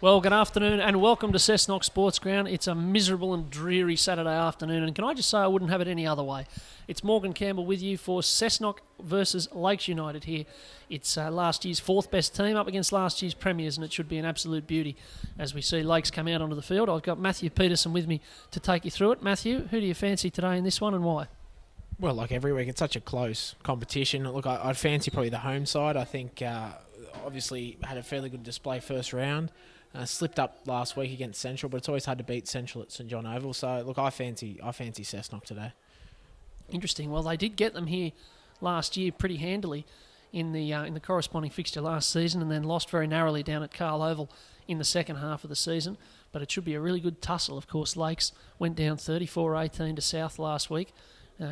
Well, good afternoon and welcome to Cessnock Sports Ground. It's a miserable and dreary Saturday afternoon, and can I just say I wouldn't have it any other way. It's Morgan Campbell with you for Cessnock versus Lakes United here. It's last year's fourth best team up against last year's premiers, and it should be an absolute beauty as we see Lakes come out onto the field. I've got Matthew Peterson with me to take you through it. Matthew, who do you fancy today in this one and why? Well, like every week, it's such a close competition. Look, I'd fancy probably the home side. I think obviously had a fairly good display first round. Slipped up last week against Central, but it's always hard to beat Central at St John Oval. So, look, I fancy Cessnock today. Interesting. Well, they did get them here last year pretty handily in the corresponding fixture last season, and then lost very narrowly down at Carl Oval in the second half of the season. But it should be a really good tussle. Of course, Lakes went down 34-18 to South last week,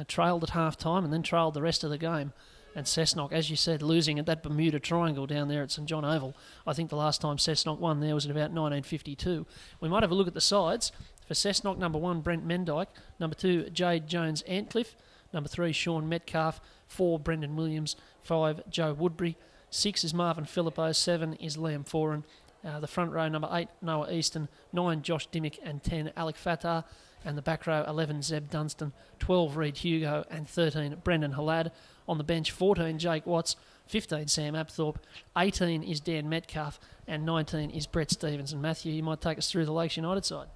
trailed at half-time, and then trailed the rest of the game. And Cessnock, as you said, losing at that Bermuda Triangle down there at St John Oval. I think the last time Cessnock won there was in about 1952. We might have a look at the sides. For Cessnock, number 1, Brent Mendyke. Number 2, Jade Jones-Antcliffe. Number 3, Sean Metcalf. 4, Brendan Williams. 5, Joe Woodbury. 6 is Marvin Philippou. 7 is Liam Foran. The front row, number 8, Noah Easton. 9, Josh Dimmick. And 10, Alec Fatah. And the back row, 11, Zeb Dunstan. 12, Reed Hugo. And 13, Brendan Halad. On the bench, 14, Jake Watts, 15, Sam Apthorpe, 18 is Dan Metcalf, and 19 is Brett Stevens. And Matthew, you might take us through the Lakes United side.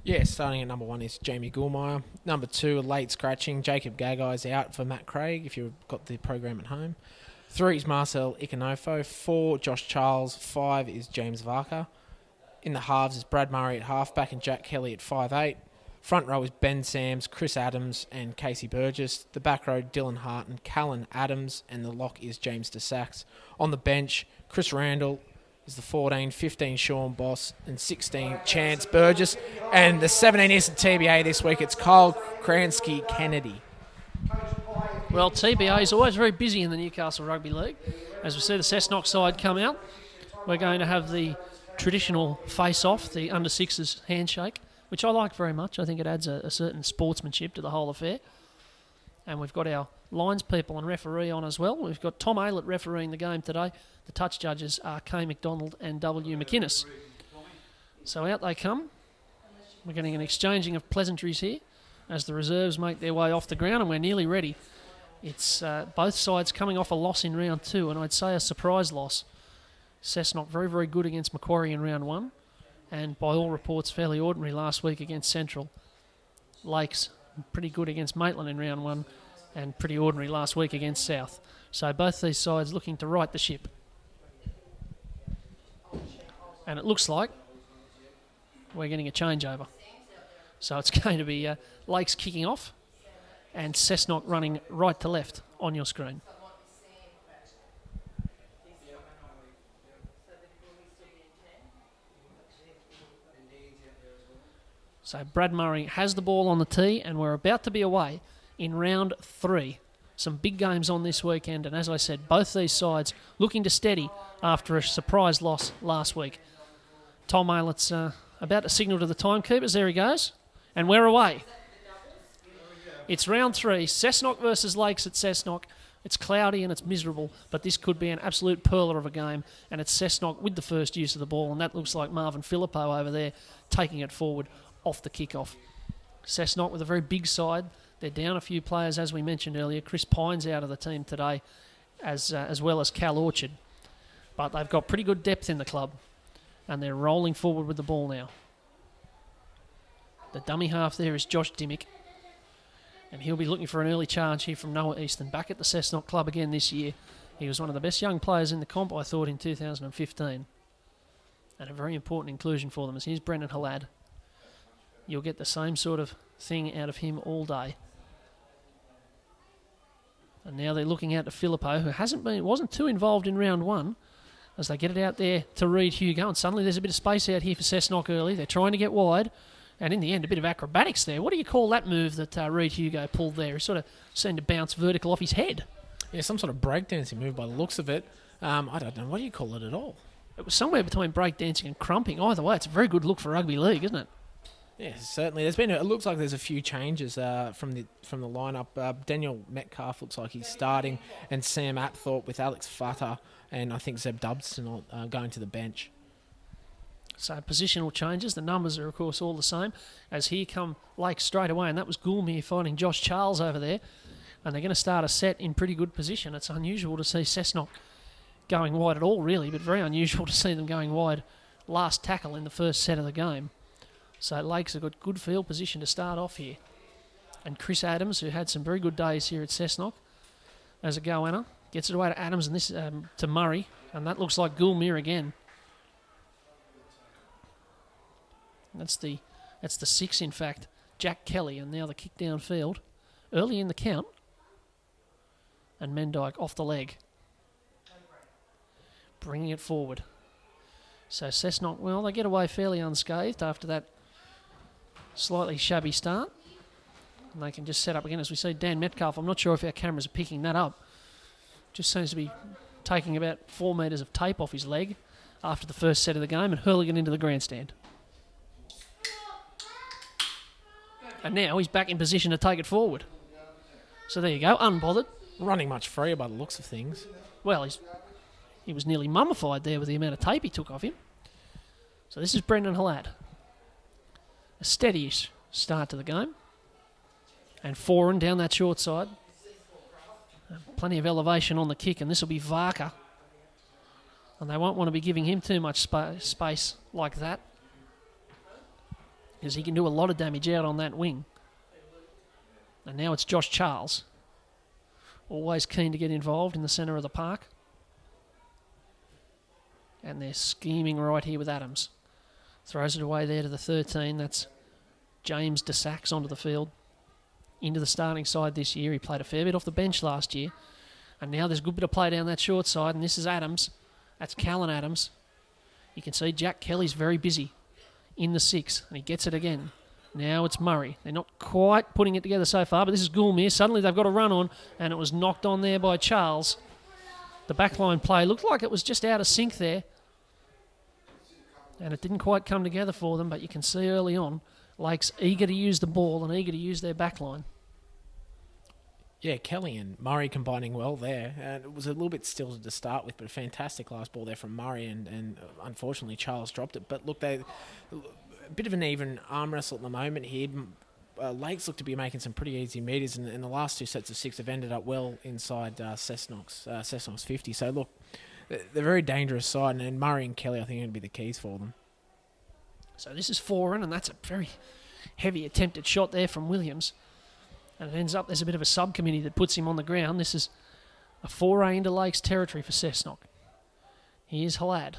Yeah, starting at number 1 is Jamie Goulmeyer. Number 2, late scratching, Jacob Gagai's out for Matt Craig, if you've got the program at home. 3 is Marcel Ikanofo. 4, Josh Charles. 5 is James Varka. In the halves is Brad Murray at halfback and Jack Kelly at 5'8". Front row is Ben Sams, Chris Adams and Casey Burgess. The back row, Dylan Hart and Callan Adams. And the lock is James DeSax. On the bench, Chris Randall is the 14, 15 Sean Boss and 16 Chance Burgess. And the 17 is the TBA this week. It's Kyle Kransky Kennedy. Well, TBA is always very busy in the Newcastle Rugby League. As we see the Cessnock side come out, we're going to have the traditional face-off, the under-sixes handshake, which I like very much. I think it adds a certain sportsmanship to the whole affair. And we've got our lines people and referee on as well. We've got Tom Aylett refereeing the game today. The touch judges are Kay McDonald and W. McInnes. So out they come. We're getting an exchanging of pleasantries here as the reserves make their way off the ground, and we're nearly ready. It's both sides coming off a loss in round 2, and I'd say a surprise loss. Cessnock very, very good against Macquarie in round 1. And by all reports, fairly ordinary last week against Central. Lakes, pretty good against Maitland in round 1, and pretty ordinary last week against South. So both these sides looking to right the ship. And it looks like we're getting a changeover. So it's going to be Lakes kicking off and Cessnock running right to left on your screen. So Brad Murray has the ball on the tee, and we're about to be away in round 3. Some big games on this weekend, and as I said, both these sides looking to steady after a surprise loss last week. Tom Aylett's about to signal to the timekeepers. There he goes. And we're away. It's round 3. Cessnock versus Lakes at Cessnock. It's cloudy and it's miserable, but this could be an absolute pearler of a game, and it's Cessnock with the first use of the ball, and that looks like Marvin Philippou over there taking it forward off the kickoff. Cessnock with a very big side. They're down a few players, as we mentioned earlier. Chris Pine's out of the team today, as well as Cal Orchard. But they've got pretty good depth in the club, and they're rolling forward with the ball now. The dummy half there is Josh Dimmick, and he'll be looking for an early charge here from Noah Easton. Back at the Cessnock club again this year. He was one of the best young players in the comp, I thought, in 2015. And a very important inclusion for them, as here's Brendan Halad. You'll get the same sort of thing out of him all day. And now they're looking out to Philippou, who wasn't too involved in round 1, as they get it out there to Reed Hugo. And suddenly there's a bit of space out here for Cessnock early. They're trying to get wide. And in the end, a bit of acrobatics there. What do you call that move that Reed Hugo pulled there? He sort of seemed to bounce vertical off his head. Yeah, some sort of breakdancing move by the looks of it. I don't know. What do you call it at all? It was somewhere between breakdancing and crumping. Either way, it's a very good look for rugby league, isn't it? Yeah, certainly. It looks like there's a few changes from the lineup. Daniel Metcalf looks like he's starting, and Sam Apthorpe with Alex Fatah, and I think Zeb Dunstan going to the bench. So positional changes. The numbers are, of course, all the same. As here come Lake straight away, and that was Goulmere finding Josh Charles over there. And they're going to start a set in pretty good position. It's unusual to see Cessnock going wide at all, really, but very unusual to see them going wide last tackle in the first set of the game. So Lakes have got good field position to start off here. And Chris Adams, who had some very good days here at Cessnock, as a goanna, gets it away to Adams and this to Murray, and that looks like Goulmere again. That's the 6, in fact, Jack Kelly, and now the kick downfield early in the count, and Mendyke off the leg, bringing it forward. So Cessnock, well, they get away fairly unscathed after that slightly shabby start. And they can just set up again. As we see Dan Metcalf, I'm not sure if our cameras are picking that up. Just seems to be taking about 4 metres of tape off his leg after the first set of the game and hurling it into the grandstand. And now he's back in position to take it forward. So there you go, unbothered. Running much freer by the looks of things. Well, he was nearly mummified there with the amount of tape he took off him. So this is Brendan Hallat. A steady-ish start to the game. And Foran down that short side. Plenty of elevation on the kick, and this will be Varka. And they won't want to be giving him too much space like that, because he can do a lot of damage out on that wing. And now it's Josh Charles. Always keen to get involved in the centre of the park. And they're scheming right here with Adams. Throws it away there to the 13. That's James DeSax onto the field. Into the starting side this year. He played a fair bit off the bench last year. And now there's a good bit of play down that short side. And this is Adams. That's Callan Adams. You can see Jack Kelly's very busy in the 6. And he gets it again. Now it's Murray. They're not quite putting it together so far. But this is Goulmere. Suddenly they've got a run on. And it was knocked on there by Charles. The backline play looked like it was just out of sync there. And it didn't quite come together for them. But you can see early on, Lakes eager to use the ball and eager to use their backline. Yeah, Kelly and Murray combining well there. And it was a little bit stilted to start with, but a fantastic last ball there from Murray, and unfortunately Charles dropped it. But look, a bit of an even arm wrestle at the moment here. Lakes look to be making some pretty easy meters, and the last 2 sets of 6 have ended up well inside Cessnock's 50. So look, they're a very dangerous side, and Murray and Kelly I think are going to be the keys for them. So this is Foran, and that's a very heavy attempted shot there from Williams. And it ends up there's a bit of a subcommittee that puts him on the ground. This is a foray into Lakes territory for Cessnock. Here's Halad.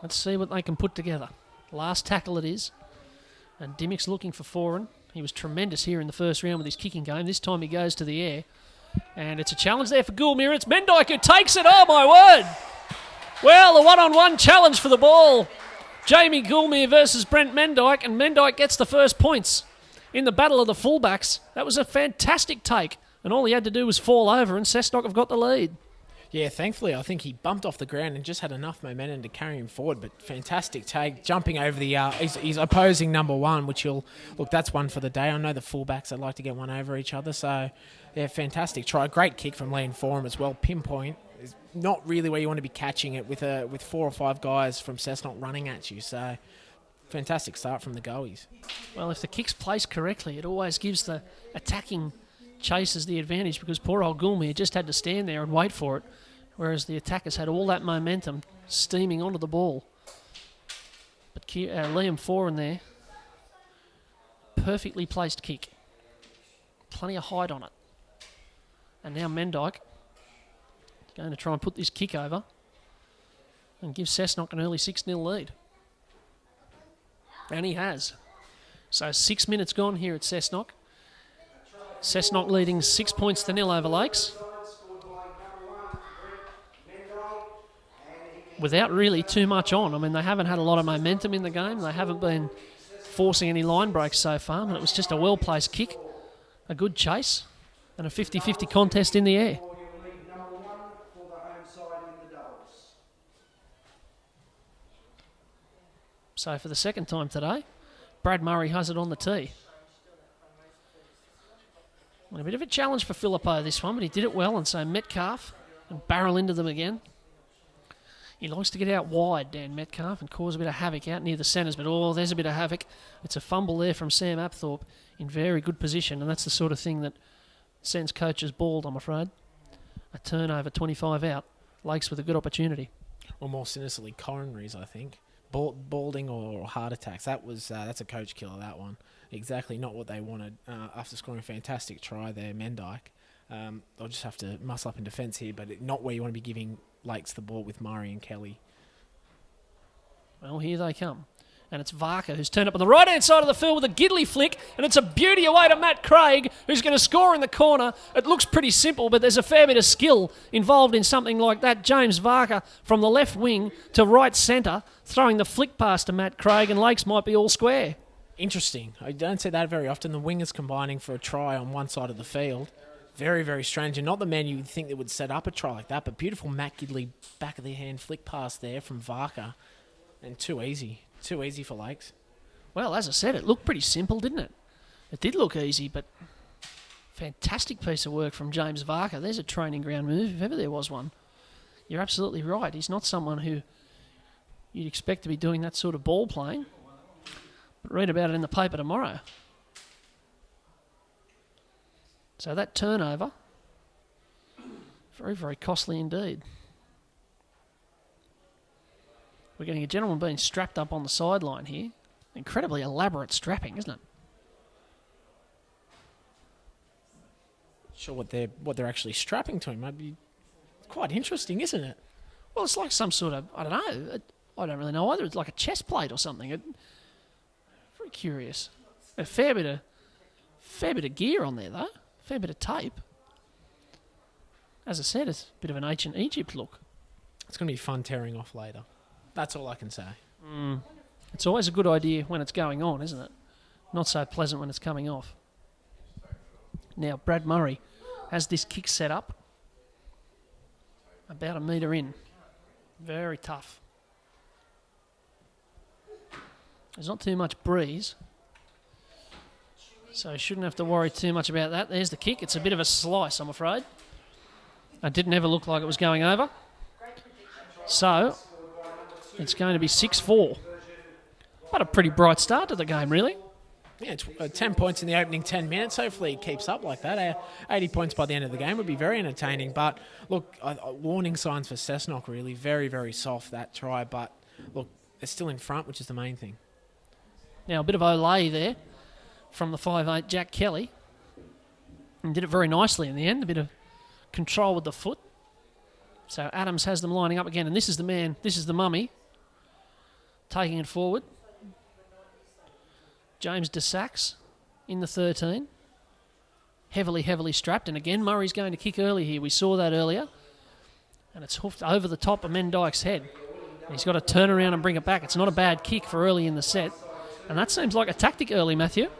Let's see what they can put together. Last tackle it is. And Dimmick's looking for Foran. He was tremendous here in the first round with his kicking game. This time he goes to the air. And it's a challenge there for Goulmere. It's Mendyke who takes it. Oh, my word. Well, a one-on-one challenge for the ball. Jamie Goulmere versus Brent Mendyke, and Mendyke gets the first points in the battle of the fullbacks. That was a fantastic take, and all he had to do was fall over, and Cessnock have got the lead. Yeah, thankfully, I think he bumped off the ground and just had enough momentum to carry him forward, but fantastic take, jumping over the he's opposing number 1, which that's one for the day. I know the fullbacks, I'd like to get one over each other, so yeah, fantastic try. Great kick from Liam Foran as well, pinpoint. Is not really where you want to be catching it with 4 or 5 guys from Cessnock running at you. So fantastic start from the goalies. Well, if the kick's placed correctly, it always gives the attacking chasers the advantage, because poor old Goulmere just had to stand there and wait for it, whereas the attackers had all that momentum steaming onto the ball. But Liam Foran there, perfectly placed kick. Plenty of height on it. And now Mendyke going to try and put this kick over and give Cessnock an early 6-0 lead. And he has. So 6 minutes gone here at Cessnock. Cessnock leading 6 points to 0 over Lakes. Without really too much on. I mean, they haven't had a lot of momentum in the game. They haven't been forcing any line breaks so far, but it was just a well-placed kick, a good chase, and a 50-50 contest in the air. So for the second time today, Brad Murray has it on the tee. And a bit of a challenge for Filippo this one, but he did it well, and so Metcalf and barrel into them again. He likes to get out wide, Dan Metcalf, and cause a bit of havoc out near the centres. But, there's a bit of havoc. It's a fumble there from Sam Apthorpe in very good position, and that's the sort of thing that sends coaches bald, I'm afraid. A turnover, 25 out. Lakes with a good opportunity. Or more sinisterly, coronaries, I think. Balding or heart attacks. That's a coach killer, that one. Exactly not what they wanted after scoring a fantastic try there, Mendyke. They'll just have to muscle up in defence here, but not where you want to be giving Lakes the ball with Murray and Kelly. Well, here they come. And it's Varka who's turned up on the right-hand side of the field with a giddly flick, and it's a beauty away to Matt Craig, who's going to score in the corner. It looks pretty simple, but there's a fair bit of skill involved in something like that. James Varka from the left wing to right centre, throwing the flick pass to Matt Craig, and Lakes might be all square. Interesting. I don't see that very often. The wingers combining for a try on one side of the field. Very, very strange. And not the man you'd think that would set up a try like that, but beautiful Matt Gidley back of the hand flick pass there from Varka. And too easy. Too easy for Lakes. Well, as I said, it looked pretty simple, didn't it? It did look easy, but fantastic piece of work from James Varka. There's a training ground move, if ever there was one. You're absolutely right. He's not someone who you'd expect to be doing that sort of ball playing. But read about it in the paper tomorrow. So that turnover, very, very costly indeed. We're getting a gentleman being strapped up on the sideline here. Incredibly elaborate strapping, isn't it? Sure what they're actually strapping to him might be quite interesting, isn't it? Well, it's like some sort of, I don't know. I don't really know either. It's like a chest plate or something. Very curious. A fair bit of gear on there, though. Fair bit of tape. As I said, it's a bit of an ancient Egypt look. It's going to be fun tearing off later. That's all I can say. It's always a good idea when it's going on, isn't it? Not so pleasant when it's coming off. Now, Brad Murray has this kick set up. About a metre in. Very tough. There's not too much breeze, so shouldn't have to worry too much about that. There's the kick. It's a bit of a slice, I'm afraid. It didn't ever look like it was going over. So it's going to be 6-4. But a pretty bright start to the game, really. Yeah, it's 10 points in the opening 10 minutes. Hopefully it keeps up like that. 80 points by the end of the game would be very entertaining. But, look, warning signs for Cessnock, really. Very, very soft, that try. But, look, they're still in front, which is the main thing. Now, a bit of Olay there from the 5'8", Jack Kelly. And did it very nicely in the end. A bit of control with the foot. So Adams has them lining up again. And this is the man, this is the mummy, taking it forward. James DeSax in the 13. Heavily strapped. And again, Murray's going to kick early here. We saw that earlier. And it's hoofed over the top of Mendyke's head. And he's got to turn around and bring it back. It's not a bad kick for early in the set. And that seems like a tactic early, Matthew.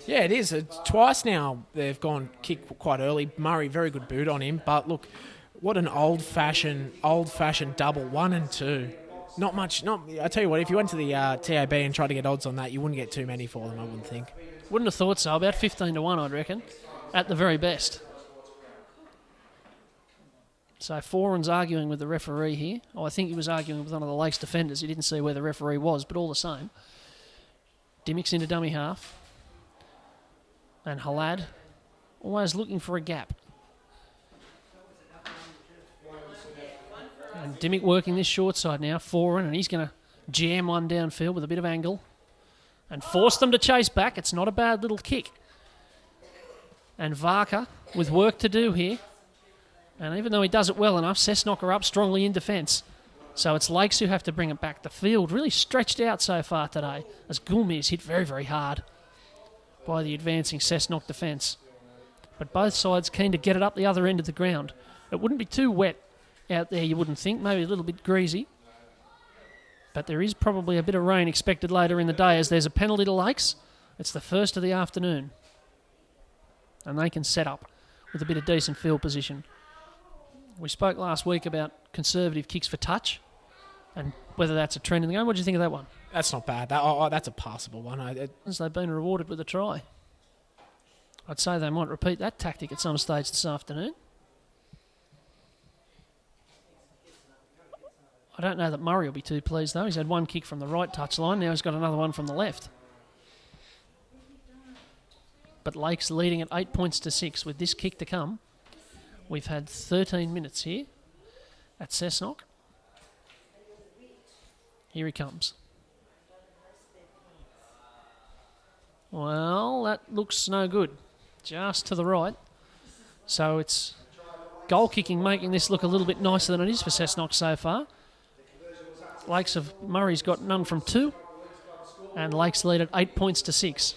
Yeah, it is. Twice now they've gone kick quite early. Murray, very good boot on him. But look, what an old-fashioned double, 1 and 2. Not much. I tell you what, if you went to the TAB and tried to get odds on that, you wouldn't get too many for them, I wouldn't think. Wouldn't have thought so. About 15-1, I'd reckon, at the very best. So Foran's arguing with the referee here. Oh, I think he was arguing with one of the Lakes defenders. He didn't see where the referee was, but all the same. Dimmick's into dummy half. And Halad always looking for a gap. And Dimmick working this short side now. Foran, and he's going to jam one downfield with a bit of angle. And force them to chase back. It's not a bad little kick. And Varka with work to do here. And even though he does it well enough, Cessnock are up strongly in defence. So it's Lakes who have to bring it back. The field really stretched out so far today as Gulmir's hit very, very hard by the advancing Cessnock defence. But both sides keen to get it up the other end of the ground. It wouldn't be too wet out there, you wouldn't think. Maybe a little bit greasy. But there is probably a bit of rain expected later in the day as there's a penalty to Lakes. It's the first of the afternoon. And they can set up with a bit of decent field position. We spoke last week about conservative kicks for touch and whether that's a trend in the game. What do you think of that one? That's not bad. That's a passable one. As they've been rewarded with a try. I'd say they might repeat that tactic at some stage this afternoon. don't know that Murray will be too pleased, though. He's had one kick from the right touchline. Now he's got another one from the left. But Lake's leading at 8 points to 6 with this kick to come. We've had 13 minutes here at Cessnock. Here he comes. Well, that looks no good. Just to the right. So it's goal kicking making this look a little bit nicer than it is for Cessnock so far. Murray's got none from 2. And Lakes lead at 8 points to 6.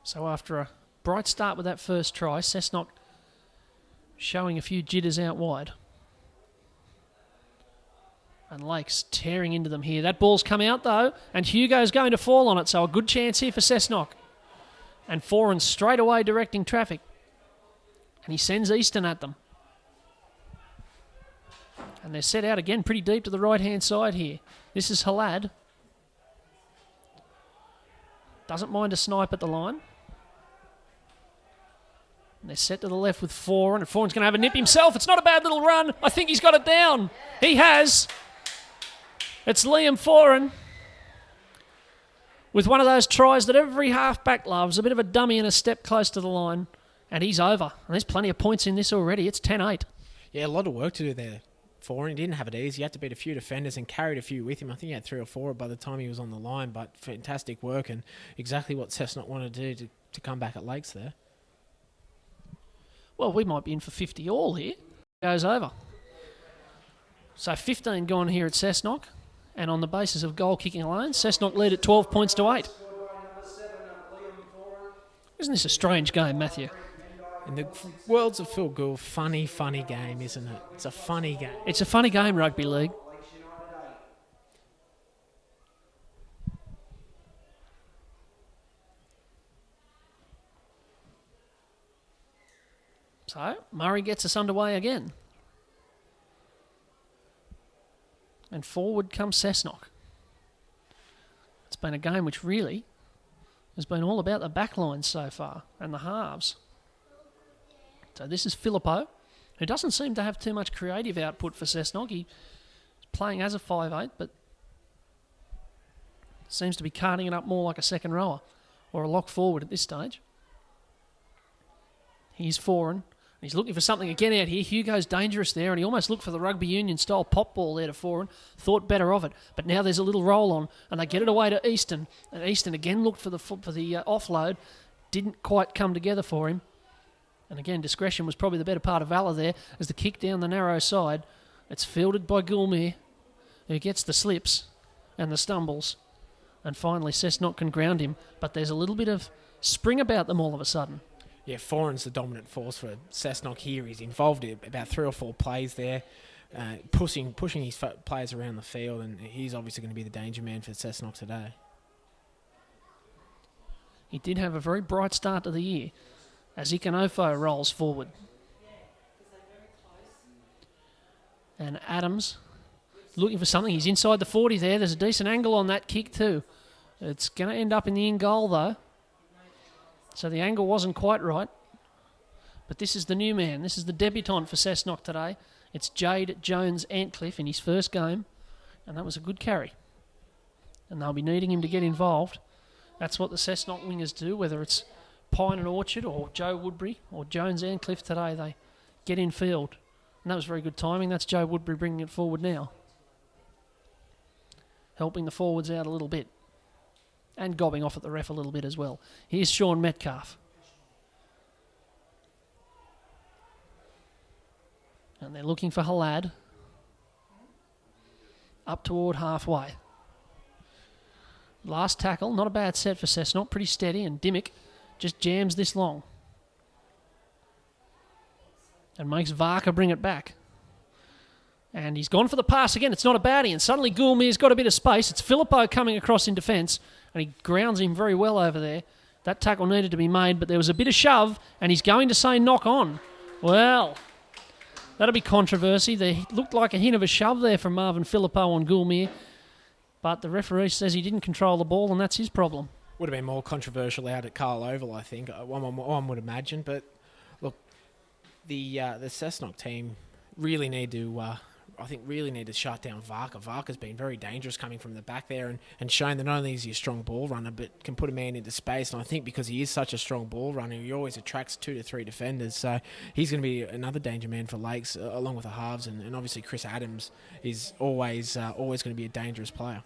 So after a bright start with that first try, Cessnock showing a few jitters out wide. And Lakes tearing into them here. That ball's come out though, and Hugo's going to fall on it, so a good chance here for Cessnock. And Foran straight away directing traffic. And he sends Easton at them. And they're set out again pretty deep to the right-hand side here. This is Halad. Doesn't mind a snipe at the line. And they're set to the left with Foran, and Foran's going to have a nip himself. It's not a bad little run. I think he's got it down. He has. It's Liam Foran with one of those tries that every halfback loves, a bit of a dummy and a step close to the line, and he's over. And there's plenty of points in this already. It's 10-8. Yeah, a lot of work to do there. Foran, he didn't have it easy. He had to beat a few defenders and carried a few with him. I think he had 3 or 4 by the time he was on the line, but fantastic work and exactly what Cessnock wanted to do to come back at Lakes there. Well, we might be in for 50 all here. Goes over. So 15 gone here at Cessnock. And on the basis of goal kicking alone, Cessnock lead at 12 points to 8. Isn't this a strange game, Matthew? In the worlds of Phil Gould, funny game, isn't it? It's a funny game. It's a funny game, rugby league. So, Murray gets us underway again. And forward comes Cessnock. It's been a game which really has been all about the back line so far and the halves. So this is Filippo, who doesn't seem to have too much creative output for Cessnock. He's playing as a 5'8", but seems to be carting it up more like a second rower or a lock forward at this stage. He's Foran. He's looking for something again out here. Hugo's dangerous there, and he almost looked for the rugby union style pop ball there to Foran. Thought better of it, but now there's a little roll on, and they get it away to Easton. And Easton again looked for the offload. Didn't quite come together for him. And again, discretion was probably the better part of valour there as the kick down the narrow side. It's fielded by Gulmere, who gets the slips and the stumbles. And finally, Cessnock can ground him, but there's a little bit of spring about them all of a sudden. Yeah, Foran's the dominant force for Cessnock here. He's involved in about 3 or 4 plays there, pushing his players around the field, and he's obviously going to be the danger man for Cessnock today. He did have a very bright start to the year as Ikanofo rolls forward. And Adams looking for something. He's inside the 40 there. There's a decent angle on that kick too. It's going to end up in the in goal though. So the angle wasn't quite right. But this is the new man. This is the debutant for Cessnock today. It's Jade Jones-Antcliffe in his first game. And that was a good carry. And they'll be needing him to get involved. That's what the Cessnock wingers do, whether it's Pine and Orchard or Joe Woodbury or Jones-Antcliffe today. They get in field. And that was very good timing. That's Joe Woodbury bringing it forward now. Helping the forwards out a little bit. And gobbing off at the ref a little bit as well. Here's Sean Metcalf. And they're looking for Halad. Up toward halfway. Last tackle, not a bad set for Cessnock. Pretty steady, and Dimmick just jams this long. And makes Varka bring it back. And he's gone for the pass again. It's not a baddie. And suddenly Gulmere's got a bit of space. It's Filippo coming across in defence. And he grounds him very well over there. That tackle needed to be made, but there was a bit of shove, and he's going to say knock on. Well, that'll be controversy. There looked like a hint of a shove there from Marvin Filippo on Gulmere, but the referee says he didn't control the ball, and that's his problem. Would have been more controversial out at Carl Oval, I think. One would imagine, but look, the Cessnock team really need to. I think really need to shut down Varka. Varka's been very dangerous coming from the back there and showing that not only is he a strong ball runner, but can put a man into space. And I think because he is such a strong ball runner, he always attracts 2 to 3 defenders. So he's going to be another danger man for Lakes, along with the halves. And obviously Chris Adams is always going to be a dangerous player.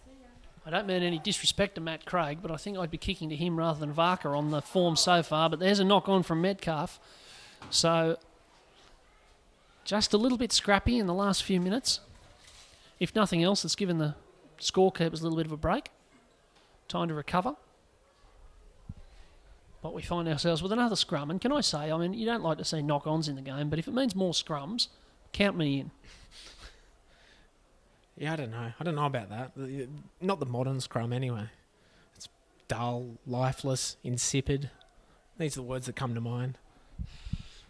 I don't mean any disrespect to Matt Craig, but I think I'd be kicking to him rather than Varka on the form so far. But there's a knock-on from Metcalf. So just a little bit scrappy in the last few minutes. If nothing else, it's given the scorekeepers a little bit of a break. Time to recover. But we find ourselves with another scrum. And can I say, I mean, you don't like to see knock-ons in the game, but if it means more scrums, count me in. Yeah, I don't know. I don't know about that. Not the modern scrum anyway. It's dull, lifeless, insipid. These are the words that come to mind.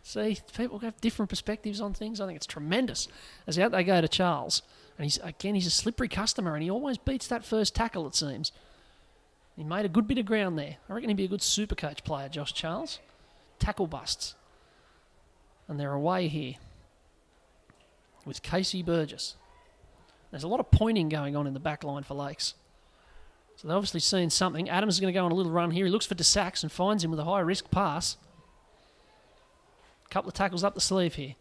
See, people have different perspectives on things. I think it's tremendous. As out they go to Charles. And he's a slippery customer, and he always beats that first tackle, it seems. He made a good bit of ground there. I reckon he'd be a good super coach player, Josh Charles. Tackle busts. And they're away here with Casey Burgess. There's a lot of pointing going on in the back line for Lakes. So they're obviously seeing something. Adams is going to go on a little run here. He looks for DeSax and finds him with a high-risk pass. Couple of tackles up the sleeve here.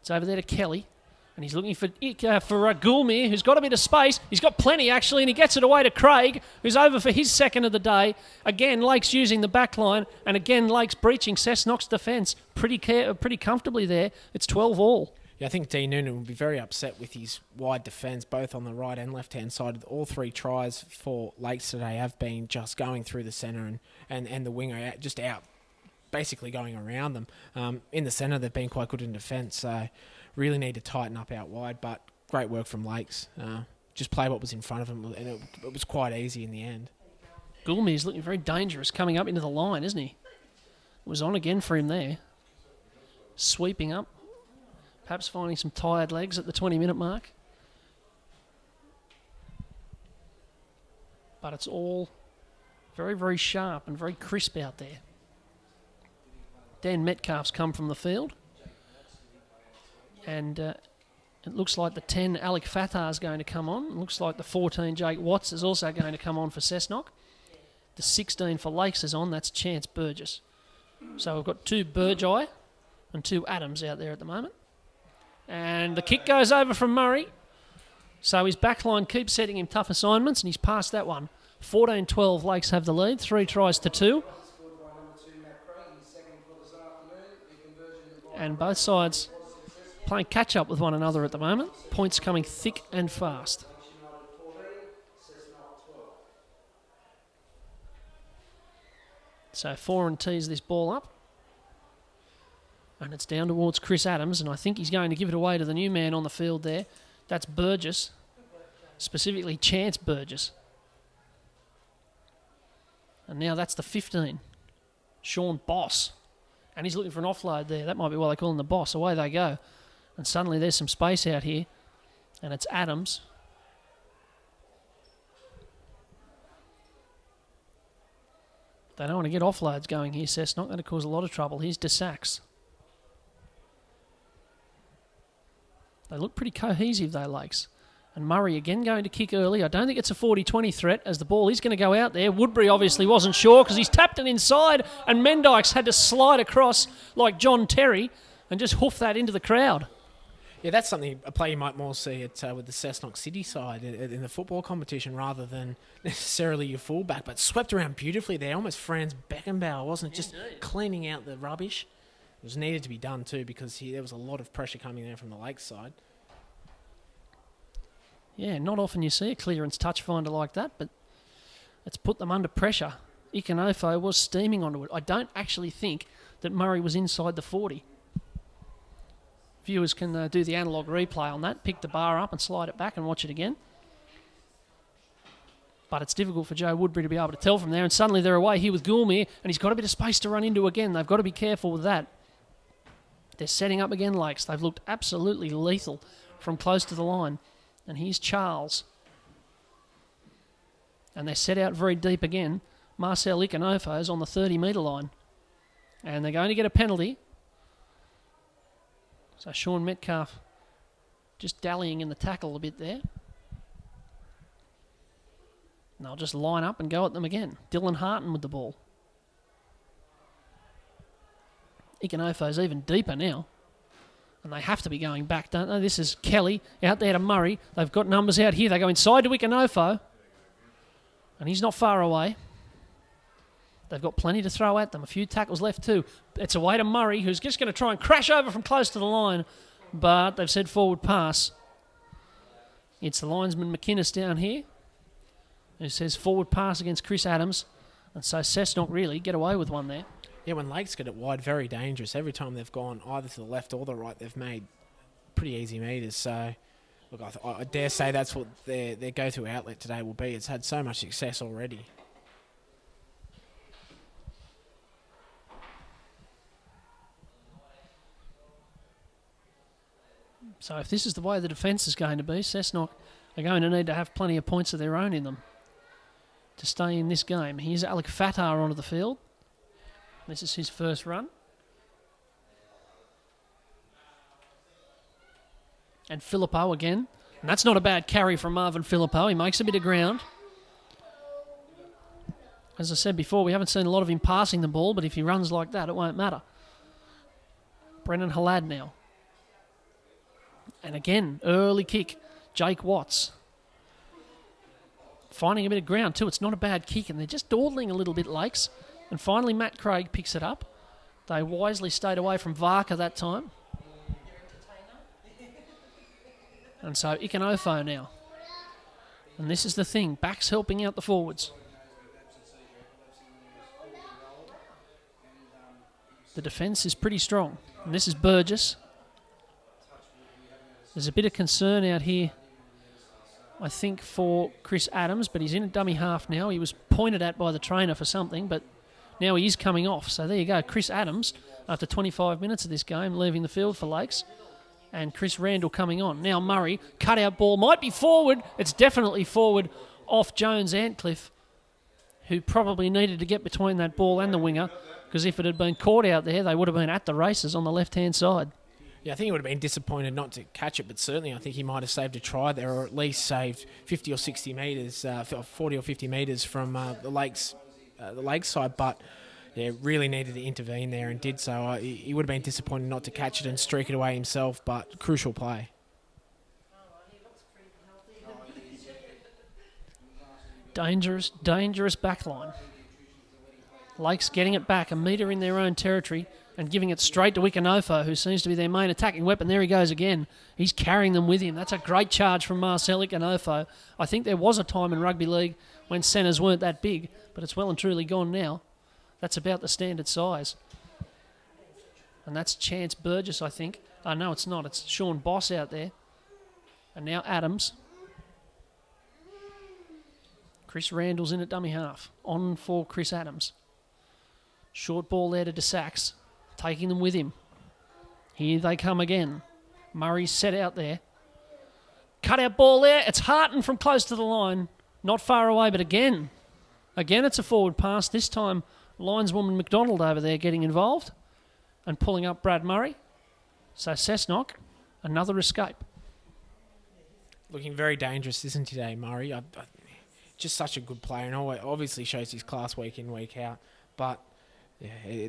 It's over there to Kelly. And he's looking for Gulmir, who's got a bit of space. He's got plenty, actually, and he gets it away to Craig, who's over for his second of the day. Again, Lakes using the back line, and again, Lakes breaching Cessnock's defence pretty comfortably there. It's 12 all. Yeah, I think Dean Noonan will be very upset with his wide defence, both on the right and left-hand side. All 3 tries for Lakes today have been just going through the centre and the winger just out, basically going around them. In the centre, they've been quite good in defence, so really need to tighten up out wide, but great work from Lakes. Just play what was in front of him, and it was quite easy in the end. Gulmir's looking very dangerous coming up into the line, isn't he? It was on again for him there. Sweeping up. Perhaps finding some tired legs at the 20-minute mark. But it's all very, very sharp and very crisp out there. Dan Metcalf's come from the field. And it looks like the 10, Alec Fatah, is going to come on. It looks like the 14, Jake Watts, is also going to come on for Cessnock. The 16 for Lakes is on. That's Chance Burgess. So we've got 2 Burgeye and 2 Adams out there at the moment. And the kick goes over from Murray. So his backline keeps setting him tough assignments, and he's passed that one. 14-12, Lakes have the lead. 3 tries to 2. And both sides playing catch-up with one another at the moment. Points coming thick and fast. So Foran tees this ball up. And it's down towards Chris Adams, and I think he's going to give it away to the new man on the field there. That's Burgess, specifically Chance Burgess. And now that's the 15, Sean Boss. And he's looking for an offload there. That might be why they call him the Boss. Away they go. And suddenly there's some space out here. And it's Adams. They don't want to get offloads going here, Cessnock. That'll cause a lot of trouble. Here's DeSax. They look pretty cohesive, though, Lakes. And Murray again going to kick early. I don't think it's a 40-20 threat as the ball is going to go out there. Woodbury obviously wasn't sure because he's tapped it inside and Mendykes had to slide across like John Terry and just hoof that into the crowd. Yeah, that's something, a play you might more see with the Cessnock City side in the football competition rather than necessarily your fullback, but swept around beautifully there, almost Franz Beckenbauer, wasn't it? Just cleaning out the rubbish. It was needed to be done too because there was a lot of pressure coming there from the Lakes side. Yeah, not often you see a clearance touch finder like that, but it's put them under pressure. Ikanofo was steaming onto it. I don't actually think that Murray was inside the 40. Viewers can do the analogue replay on that, pick the bar up and slide it back and watch it again. But it's difficult for Joe Woodbury to be able to tell from there, and suddenly they're away here with Gulmir, and he's got a bit of space to run into again. They've got to be careful with that. They're setting up again, Lakes. They've looked absolutely lethal from close to the line. And here's Charles. And they're set out very deep again. Marcel Ikonofo's on the 30-metre line. And they're going to get a penalty. So Sean Metcalf just dallying in the tackle a bit there. And they'll just line up and go at them again. Dylan Harton with the ball. Ikanofo's even deeper now. And they have to be going back, don't they? This is Kelly out there to Murray. They've got numbers out here. They go inside to Ikanofo. And he's not far away. They've got plenty to throw at them. A few tackles left too. It's away to Murray, who's just going to try and crash over from close to the line. But they've said forward pass. It's the linesman McInnes down here, who says forward pass against Chris Adams. And so Cessnock really get away with one there. Yeah, when Lakes get it wide, very dangerous. Every time they've gone either to the left or the right, they've made pretty easy meters. So, look, I dare say that's what their go-to outlet today will be. It's had so much success already. So if this is the way the defence is going to be, Cessnock are going to need to have plenty of points of their own in them to stay in this game. Here's Alec Fatar onto the field. This is his first run. And Filippo again. And that's not a bad carry from Marvin Filippo. He makes a bit of ground. As I said before, we haven't seen a lot of him passing the ball, but if he runs like that, it won't matter. Brennan Halad now. And again, early kick. Jake Watts. Finding a bit of ground too. It's not a bad kick, and they're just dawdling a little bit, Lakes. And finally, Matt Craig picks it up. They wisely stayed away from Varka that time. And so Ikanofo now. And this is the thing. Backs helping out the forwards. The defence is pretty strong. And this is Burgess. There's a bit of concern out here, I think, for Chris Adams, but he's in a dummy half now. He was pointed at by the trainer for something, but now he is coming off. So there you go. Chris Adams, after 25 minutes of this game, leaving the field for Lakes. And Chris Randall coming on. Now Murray, cut-out ball, might be forward. It's definitely forward off Jones Antcliffe, who probably needed to get between that ball and the winger, because if it had been caught out there, they would have been at the races on the left-hand side. Yeah, I think he would have been disappointed not to catch it, but certainly I think he might have saved a try there, or at least saved 50 or 60 metres, 40 or 50 metres from the Lakes side. But yeah, really needed to intervene there and did so. He would have been disappointed not to catch it and streak it away himself, but crucial play. Dangerous backline. Lakes getting it back, a metre in their own territory, and giving it straight to Ikanofo, who seems to be their main attacking weapon. There he goes again. He's carrying them with him. That's a great charge from Marcel Ikanofo. I think there was a time in rugby league when centres weren't that big, but it's well and truly gone now. That's about the standard size. And that's Chance Burgess, I think. No, it's not. It's Sean Boss out there. And now Adams. Chris Randall's in at dummy half. On for Chris Adams. Short ball there to DeSax. Taking them with him. Here they come again. Murray's set out there. Cut out ball there. It's Harton from close to the line. Not far away, but again it's a forward pass. This time, lineswoman McDonald over there getting involved and pulling up Brad Murray. So Cessnock, another escape. Looking very dangerous, isn't he, today, Murray? Just such a good player, and obviously shows his class week in, week out. But yeah,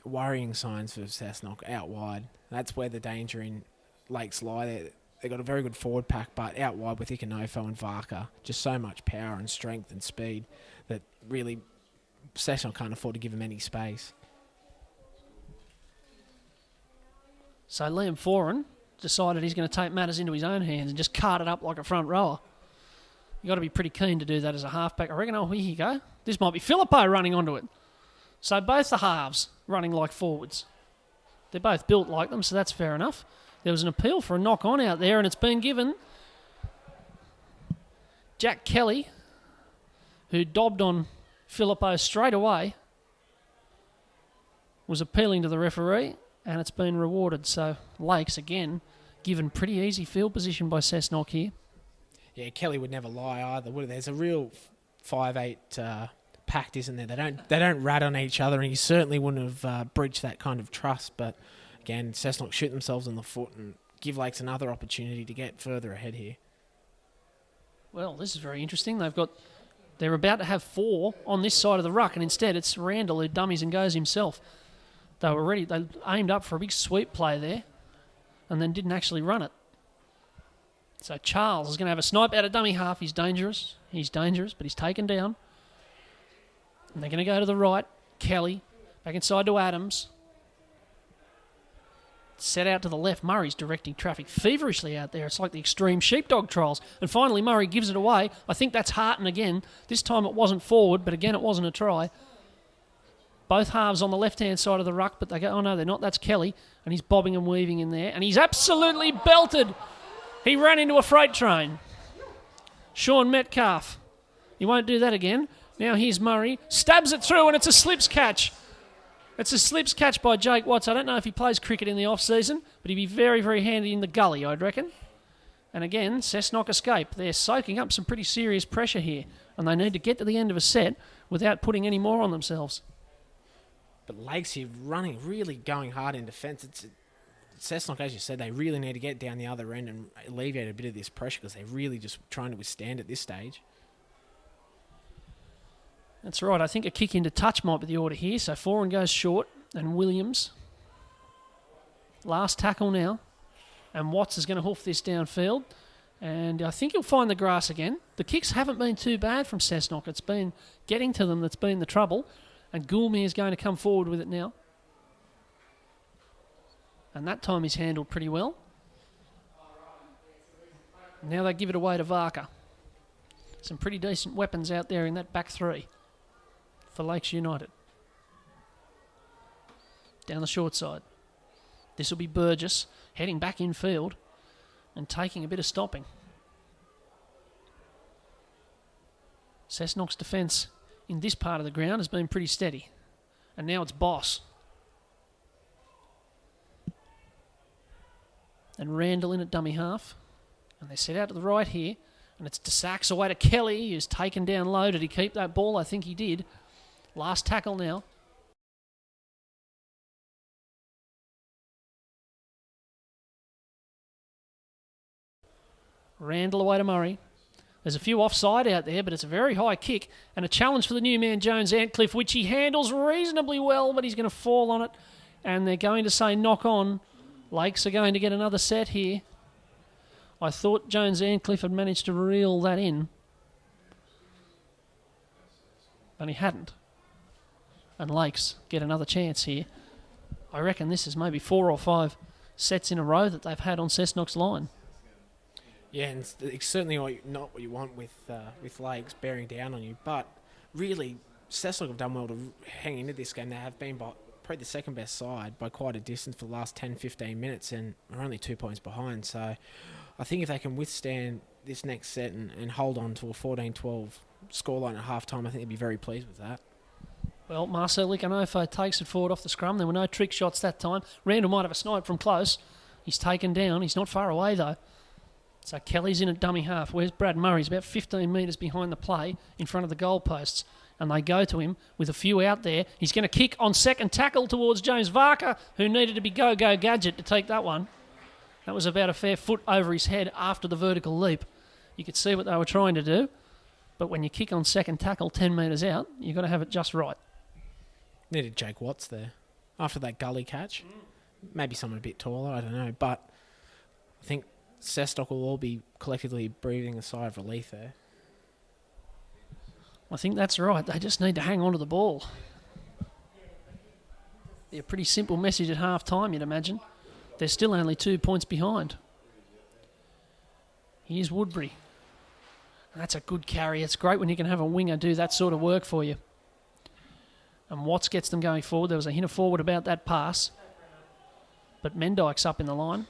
worrying signs for Cessnock out wide. That's where the danger in Lakes lie. They've got a very good forward pack, but out wide with Ikanofo and Varka, just so much power and strength and speed that really Cessnock can't afford to give him any space. So Liam Foran decided he's going to take matters into his own hands and just cart it up like a front rower. You've got to be pretty keen to do that as a halfback. I reckon, here you go. This might be Filippo running onto it. So both the halves running like forwards. They're both built like them, so that's fair enough. There was an appeal for a knock-on out there, and it's been given. Jack Kelly, who dobbed on Filippo straight away, was appealing to the referee, and it's been rewarded. So Lakes, again, given pretty easy field position by Cessnock here. Yeah, Kelly would never lie either, would he? There's a real 5'8" pact, isn't there? They don't rat on each other, and he certainly wouldn't have breached that kind of trust. But again, Cessnock shoot themselves in the foot and give Lakes another opportunity to get further ahead here. Well, this is very interesting. They're about to have 4 on this side of the ruck, and instead it's Randall who dummies and goes himself. They aimed up for a big sweep play there, and then didn't actually run it. So Charles is going to have a snipe out of dummy half. He's dangerous, but he's taken down. And they're going to go to the right. Kelly, back inside to Adams. Set out to the left. Murray's directing traffic feverishly out there. It's like the extreme sheepdog trials. And finally, Murray gives it away. I think that's Harton again. This time it wasn't forward, but again, it wasn't a try. Both halves on the left-hand side of the ruck, but they go, oh no, they're not. That's Kelly. And he's bobbing and weaving in there. And he's absolutely belted. He ran into a freight train. Sean Metcalf. He won't do that again. Now here's Murray. Stabs it through, and it's a slips catch. It's a slips catch by Jake Watts. I don't know if he plays cricket in the off-season, but he'd be very, very handy in the gully, I'd reckon. And again, Cessnock escape. They're soaking up some pretty serious pressure here, and they need to get to the end of a set without putting any more on themselves. But Lakes here running, really going hard in defence. Cessnock, as you said, they really need to get down the other end and alleviate a bit of this pressure because they're really just trying to withstand at this stage. That's right. I think a kick into touch might be the order here. So Foran goes short, and Williams. Last tackle now. And Watts is going to hoof this downfield. And I think he'll find the grass again. The kicks haven't been too bad from Cessnock. It's been getting to them that's been the trouble. And Goulmy is going to come forward with it now. And that time he's handled pretty well. Now they give it away to Varka. Some pretty decent weapons out there in that back 3 for Lakes United. Down the short side. This will be Burgess heading back in field and taking a bit of stopping. Cessnock's defence in this part of the ground has been pretty steady. And now it's Boss. And Randall in at dummy half. And they set out to the right here. And it's DeSax away to Kelly, who's taken down low. Did he keep that ball? I think he did. Last tackle now. Randall away to Murray. There's a few offside out there, but it's a very high kick. And a challenge for the new man, Jones Antcliffe, which he handles reasonably well, but he's going to fall on it. And they're going to say knock on. Lakes are going to get another set here. I thought Jones Antcliffe had managed to reel that in. But he hadn't. And Lakes get another chance here. I reckon this is maybe 4 or 5 sets in a row that they've had on Cessnock's line. Yeah, and it's certainly not what you want with Lakes bearing down on you. But really, Cessnock have done well to hang into this game. They have been probably the second best side by quite a distance for the last 10-15 minutes and are only 2 points behind. So I think if they can withstand this next set and hold on to a 14-12 scoreline at half-time, I think they'd be very pleased with that. Well, Marcel Ikanofo takes it forward off the scrum. There were no trick shots that time. Randall might have a snipe from close. He's taken down. He's not far away, though. So Kelly's in at dummy half. Where's Brad Murray? He's about 15 metres behind the play in front of the goalposts. And they go to him with a few out there. He's going to kick on second tackle towards James Varka, who needed to be go-go gadget to take that one. That was about a fair foot over his head after the vertical leap. You could see what they were trying to do. But when you kick on second tackle 10 metres out, you've got to have it just right. Needed Jake Watts there after that gully catch. Maybe someone a bit taller, I don't know. But I think Cessnock will all be collectively breathing a sigh of relief there. I think that's right. They just need to hang on to the ball. Be a pretty simple message at half-time, you'd imagine. They're still only 2 points behind. Here's Woodbury. That's a good carry. It's great when you can have a winger do that sort of work for you. And Watts gets them going forward. There was a hint of forward about that pass. But Mendyke's up in the line.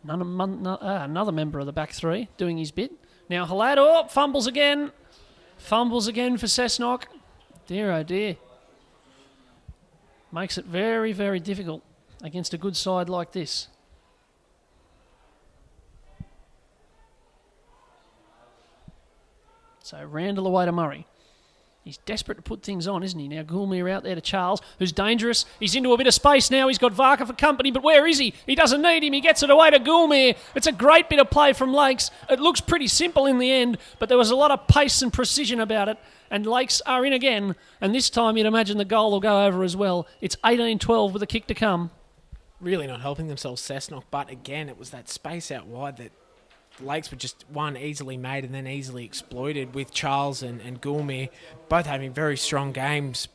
Another member of the back 3 doing his bit. Now Halado fumbles again. Fumbles again for Cessnock. Dear, oh dear. Makes it very, very difficult against a good side like this. So Randall away to Murray. He's desperate to put things on, isn't he? Now Goulmere out there to Charles, who's dangerous. He's into a bit of space now. He's got Varka for company, but where is he? He doesn't need him. He gets it away to Goulmere. It's a great bit of play from Lakes. It looks pretty simple in the end, but there was a lot of pace and precision about it, and Lakes are in again, and this time you'd imagine the goal will go over as well. It's 18-12 with a kick to come. Really not helping themselves, Cessnock, but again, it was that space out wide that Lakes were just, one, easily made and then easily exploited, with Charles and Goulmere both having very strong games.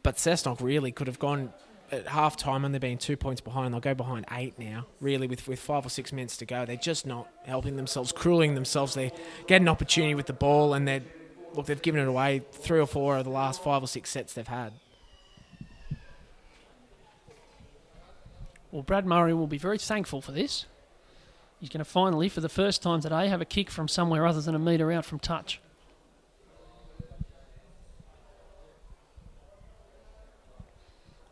But Cessnock really could have gone at half-time and they're being 2 points behind. They'll go behind 8 now, really, with 5 or 6 minutes to go. They're just not helping themselves, cruelling themselves. They get an opportunity with the ball and they've given it away 3 or 4 of the last 5 or 6 sets they've had. Well, Brad Murray will be very thankful for this. He's going to finally, for the first time today, have a kick from somewhere other than a metre out from touch.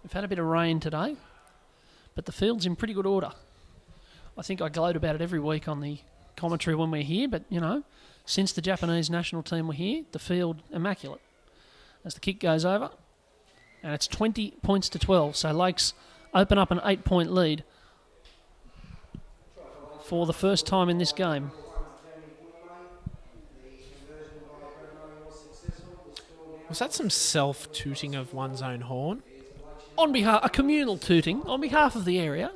We've had a bit of rain today, but the field's in pretty good order. I think I gloat about it every week on the commentary when we're here, but, since the Japanese national team were here, the field immaculate. As the kick goes over, and it's 20 points to 12, so Lakes open up an 8-point lead for the first time in this game. Was that some self-tooting of one's own horn? On behalf, a communal tooting on behalf of the area.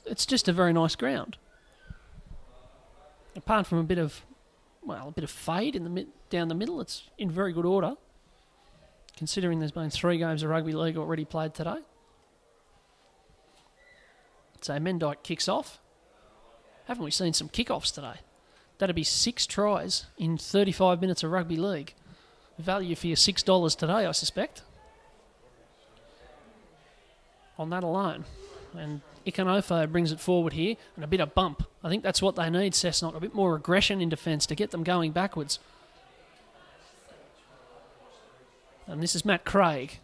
It's just a very nice ground. Apart from a bit of fade down the middle, it's in very good order, considering there's been 3 games of rugby league already played today. So Mendyke kicks off. Haven't we seen some kickoffs today? That'd be 6 tries in 35 minutes of rugby league. Value for your $6 today, I suspect. On that alone. And Ikanofo brings it forward here, and a bit of bump. I think that's what they need, Cessnock. A bit more aggression in defence to get them going backwards. And this is Matt Craig.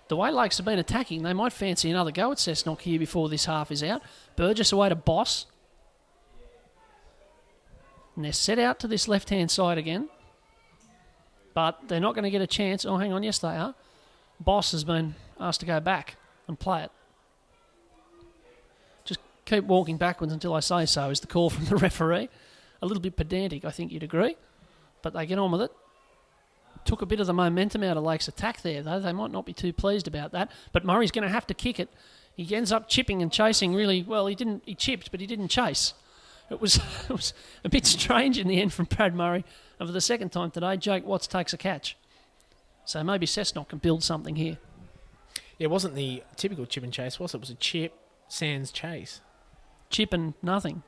The way Lakes have been attacking, they might fancy another go at Cessnock here before this half is out. Burgess away to Boss. And they're set out to this left-hand side again. But they're not going to get a chance. Oh, hang on, yes they are. Boss has been asked to go back and play it. Just keep walking backwards until I say so is the call from the referee. A little bit pedantic, I think you'd agree. But they get on with it. Took a bit of the momentum out of Lakes' attack there, though. They might not be too pleased about that. But Murray's going to have to kick it. He ends up chipping and chasing really well. He chipped, but he didn't chase. It was a bit strange in the end from Brad Murray. And for the second time today, Jake Watts takes a catch. So maybe Cessnock can build something here. It wasn't the typical chip and chase, was it? It was a chip, sans chase. Chip and nothing.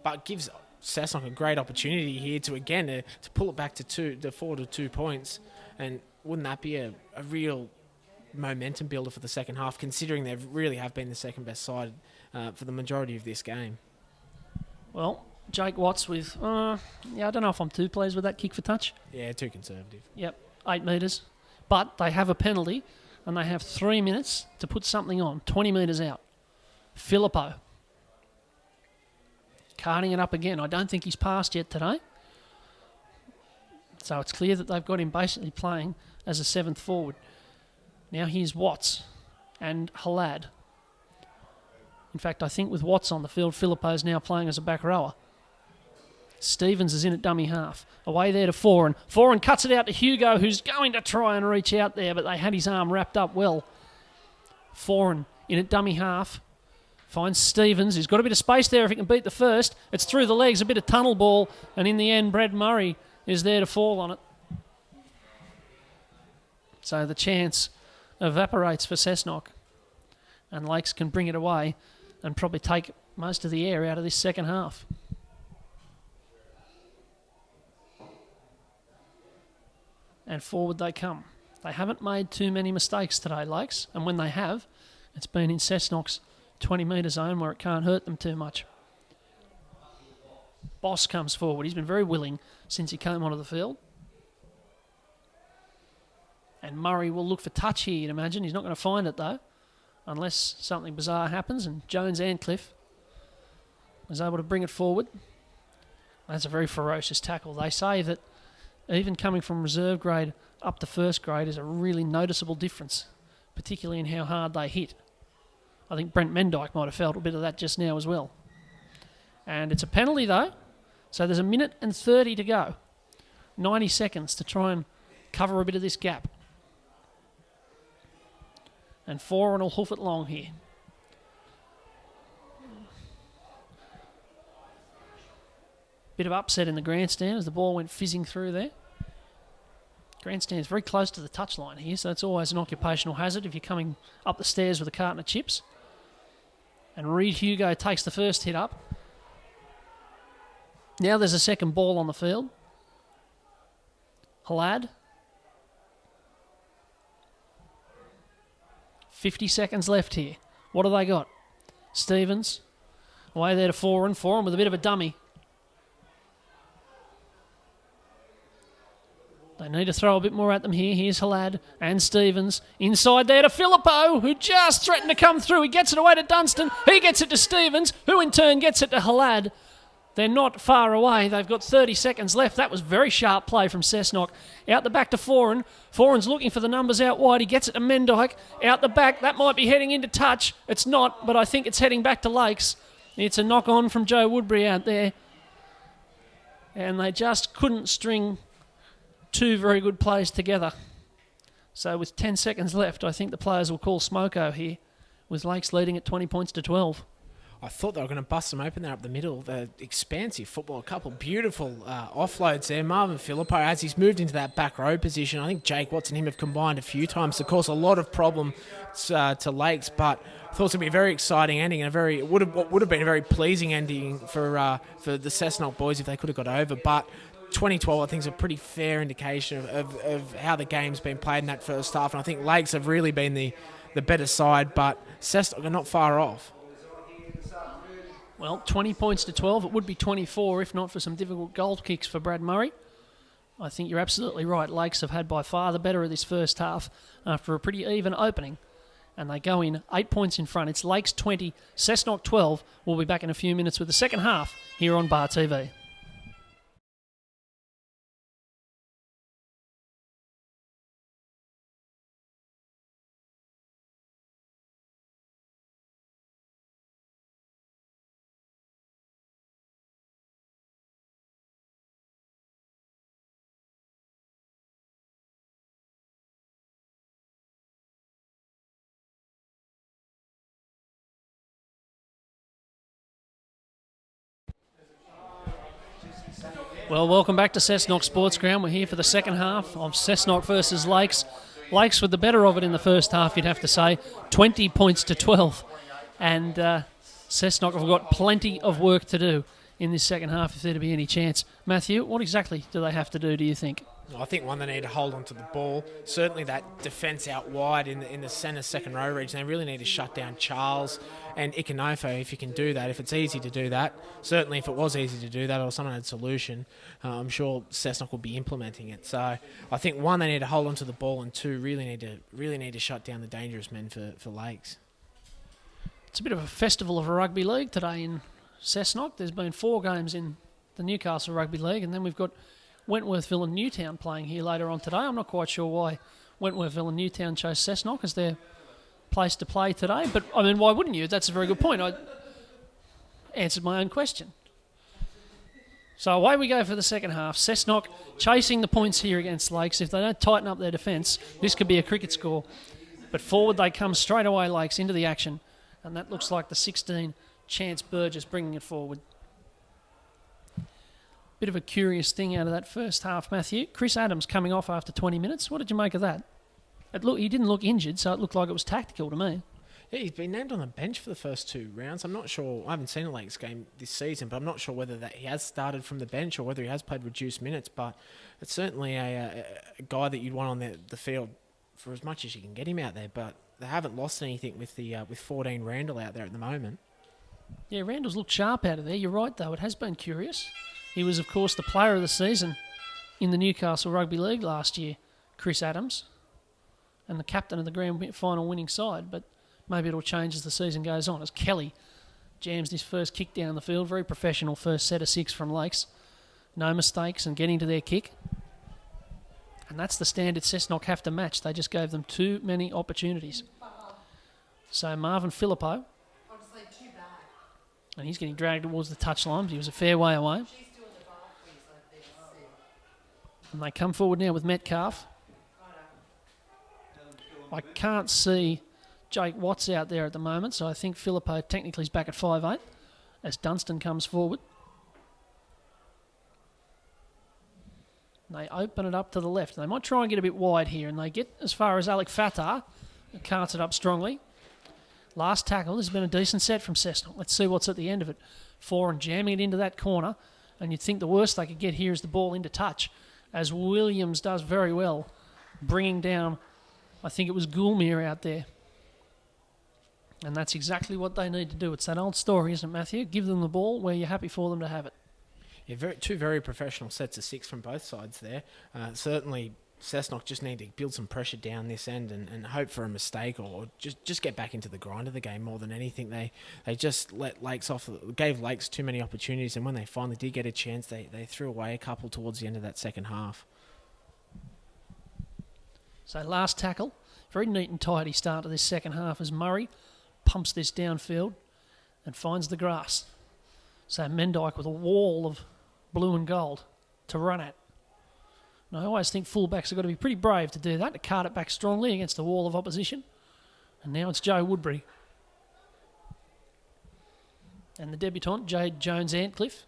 But gives Cessnock a great opportunity here to pull it back to 4 to 2 points. And wouldn't that be a real momentum builder for the second half, considering they really have been the second best side for the majority of this game? Well, Jake Watts with, I don't know if I'm too pleased with that kick for touch. Yeah, too conservative. Yep, 8 metres. But they have a penalty, and they have 3 minutes to put something on, 20 metres out. Filippo. Carting it up again. I don't think he's passed yet today. So it's clear that they've got him basically playing as a 7th forward. Now here's Watts and Halad. In fact, I think with Watts on the field, Filippo's now playing as a back rower. Stevens is in at dummy half. Away there to Foran. Foran cuts it out to Hugo, who's going to try and reach out there, but they had his arm wrapped up well. Foran in at dummy half. Finds Stevens, who's got a bit of space there if he can beat the first. It's through the legs, a bit of tunnel ball, and in the end, Brad Murray is there to fall on it. So the chance evaporates for Cessnock, and Lakes can bring it away and probably take most of the air out of this second half. And forward they come. They haven't made too many mistakes today, Lakes, and when they have, it's been in Cessnock's 20-metre zone where it can't hurt them too much. Boss comes forward. He's been very willing since he came onto the field. And Murray will look for touch here, you'd imagine. He's not going to find it, though, unless something bizarre happens, and Jones-Antcliffe was able to bring it forward. That's a very ferocious tackle. They say that even coming from reserve grade up to first grade is a really noticeable difference, particularly in how hard they hit. I think Brent Mendyke might have felt a bit of that just now as well. And it's a penalty though, so there's 1:30 to go. 90 seconds to try and cover a bit of this gap. And Foran will hoof it long here. Bit of upset in the grandstand as the ball went fizzing through there. Grandstand's very close to the touchline here, so it's always an occupational hazard if you're coming up the stairs with a carton of chips. And Reid Hugo takes the first hit up. Now there's a second ball on the field. Halad. 50 seconds left here. What have they got? Stevens. Away there to Foran with a bit of a dummy. They need to throw a bit more at them here. Here's Halad and Stevens. Inside there to Filippo, who just threatened to come through. He gets it away to Dunstan. He gets it to Stevens, who in turn gets it to Halad. They're not far away. They've got 30 seconds left. That was very sharp play from Cessnock. Out the back to Foran. Foran's looking for the numbers out wide. He gets it to Mendyke. Out the back. That might be heading into touch. It's not, but I think it's heading back to Lakes. It's a knock on from Joe Woodbury out there. And they just couldn't string two very good plays together. So with 10 seconds left, I think the players will call smoko here, with Lakes leading at 20 points to 12. I thought they were going to bust them open there up the middle. The expansive football, a couple beautiful offloads there. Marvin Filippo, as he's moved into that back row position, I think Jake Watts and him have combined a few times to cause a lot of problem to Lakes, but I thought it was going to be a very exciting ending and what would have been a very pleasing ending for the Cessnock boys if they could have got over. But 2012, I think, is a pretty fair indication of how the game's been played in that first half, and I think Lakes have really been the better side, but Cessnock are not far off. Well, 20 points to 12. It would be 24 if not for some difficult goal kicks for Brad Murray. I think you're absolutely right. Lakes have had by far the better of this first half after a pretty even opening. And they go in 8 points in front. It's Lakes 20, Cessnock 12. We'll be back in a few minutes with the second half here on Bar TV. Well, welcome back to Cessnock Sports Ground. We're here for the second half of Cessnock versus Lakes. Lakes with the better of it in the first half, you'd have to say. 20 points to 12. And Cessnock have got plenty of work to do in this second half if there to be any chance. Matthew, what exactly do they have to do you think? I think one, they need to hold on to the ball. Certainly that defence out wide in the centre second row region, they really need to shut down Charles and Ikanofo if you can do that, if it's easy to do that. Certainly if it was easy to do that or someone had a solution, I'm sure Cessnock will be implementing it. So I think one, they need to hold on to the ball, and two, really need to shut down the dangerous men for Lakes. It's a bit of a festival of a rugby league today in Cessnock. There's been 4 games in the Newcastle Rugby League, and then we've got Wentworthville and Newtown playing here later on today. I'm not quite sure why Wentworthville and Newtown chose Cessnock as their place to play today, but I mean, why wouldn't you? That's a very good point. I answered my own question. So away we go for the second half. Cessnock chasing the points here against Lakes. If they don't tighten up their defence, this could be a cricket score. But forward they come straight away, Lakes, into the action, and that looks like the 16, Chance Burgess, bringing it forward. Bit of a curious thing out of that first half, Matthew. Chris Adams coming off after 20 minutes. What did you make of that? He didn't look injured, so it looked like it was tactical to me. Yeah, he's been named on the bench for the first 2 rounds. I'm not sure. I haven't seen a Lakes game this season, but I'm not sure whether that he has started from the bench or whether he has played reduced minutes. But it's certainly a guy that you'd want on the field for as much as you can get him out there. But they haven't lost anything with 14 Randall out there at the moment. Yeah, Randall's looked sharp out of there. You're right, though. It has been curious. He was, of course, the player of the season in the Newcastle Rugby League last year, Chris Adams, and the captain of the grand final winning side. But maybe it'll change as the season goes on, as Kelly jams his first kick down the field. Very professional first set of 6 from Lakes. no mistakes and getting to their kick. And that's the standard Cessnock have to match. They just gave them too many opportunities. So Marvin Filippo, and he's getting dragged towards the touchline. He was a fair way away. And they come forward now with Metcalf. I can't see Jake Watts out there at the moment, so I think Filippo technically is back at 5'8", as Dunstan comes forward. They open it up to the left. They might try and get a bit wide here, and they get as far as Alec Fatah, who carts it up strongly. Last tackle. This has been a decent set from Cessnock. Let's see what's at the end of it. Foran jamming it into that corner, and you'd think the worst they could get here is the ball into touch, as Williams does very well, bringing down, I think it was Goulmere out there. And that's exactly what they need to do. It's that old story, isn't it, Matthew? Give them the ball where you're happy for them to have it. Yeah, two very professional sets of 6 from both sides there. Certainly, Cessnock just need to build some pressure down this end and hope for a mistake or just get back into the grind of the game more than anything. They just let Lakes off, gave Lakes too many opportunities, and when they finally did get a chance, they threw away a couple towards the end of that second half. So last tackle, very neat and tidy start to this second half as Murray pumps this downfield and finds the grass. So Mendyke with a wall of blue and gold to run at. And I always think fullbacks have got to be pretty brave to do that, to cart it back strongly against the wall of opposition. And now it's Joe Woodbury. And the debutant, Jade Jones-Antcliffe.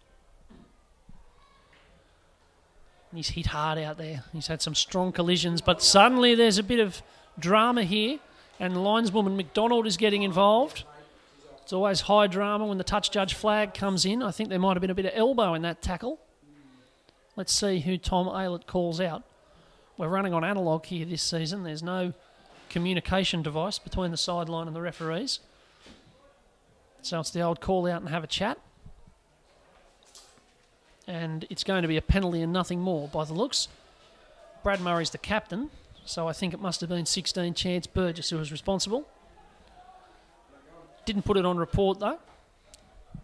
He's hit hard out there. He's had some strong collisions, but suddenly there's a bit of drama here, and lineswoman McDonald is getting involved. It's always high drama when the touch judge flag comes in. I think there might have been a bit of elbow in that tackle. Let's see who Tom Aylett calls out. We're running on analogue here this season. There's no communication device between the sideline and the referees. So it's the old call out and have a chat. And it's going to be a penalty and nothing more by the looks. Brad Murray's the captain, so I think it must have been 16 Chance Burgess who was responsible. Didn't put it on report though.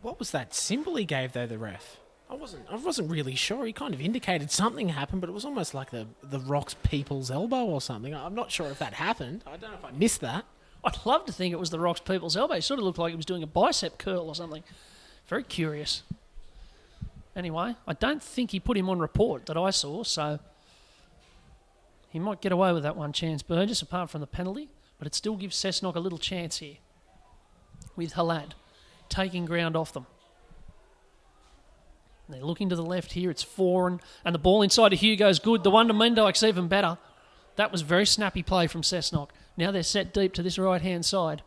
What was that symbol he gave though, the ref? I wasn't really sure. He kind of indicated something happened, but it was almost like the Rocks People's elbow or something. I'm not sure if that happened. I don't know if I missed that. I'd love to think it was the Rocks People's elbow. It sort of looked like he was doing a bicep curl or something. Very curious. Anyway, I don't think he put him on report that I saw, so he might get away with that one, Chance Burgess, apart from the penalty, but it still gives Cessnock a little chance here with Halad taking ground off them. And they're looking to the left here. It's Foran, and the ball inside to Hugo's good. The one to Mendyke's even better. That was very snappy play from Cessnock. Now they're set deep to this right-hand side.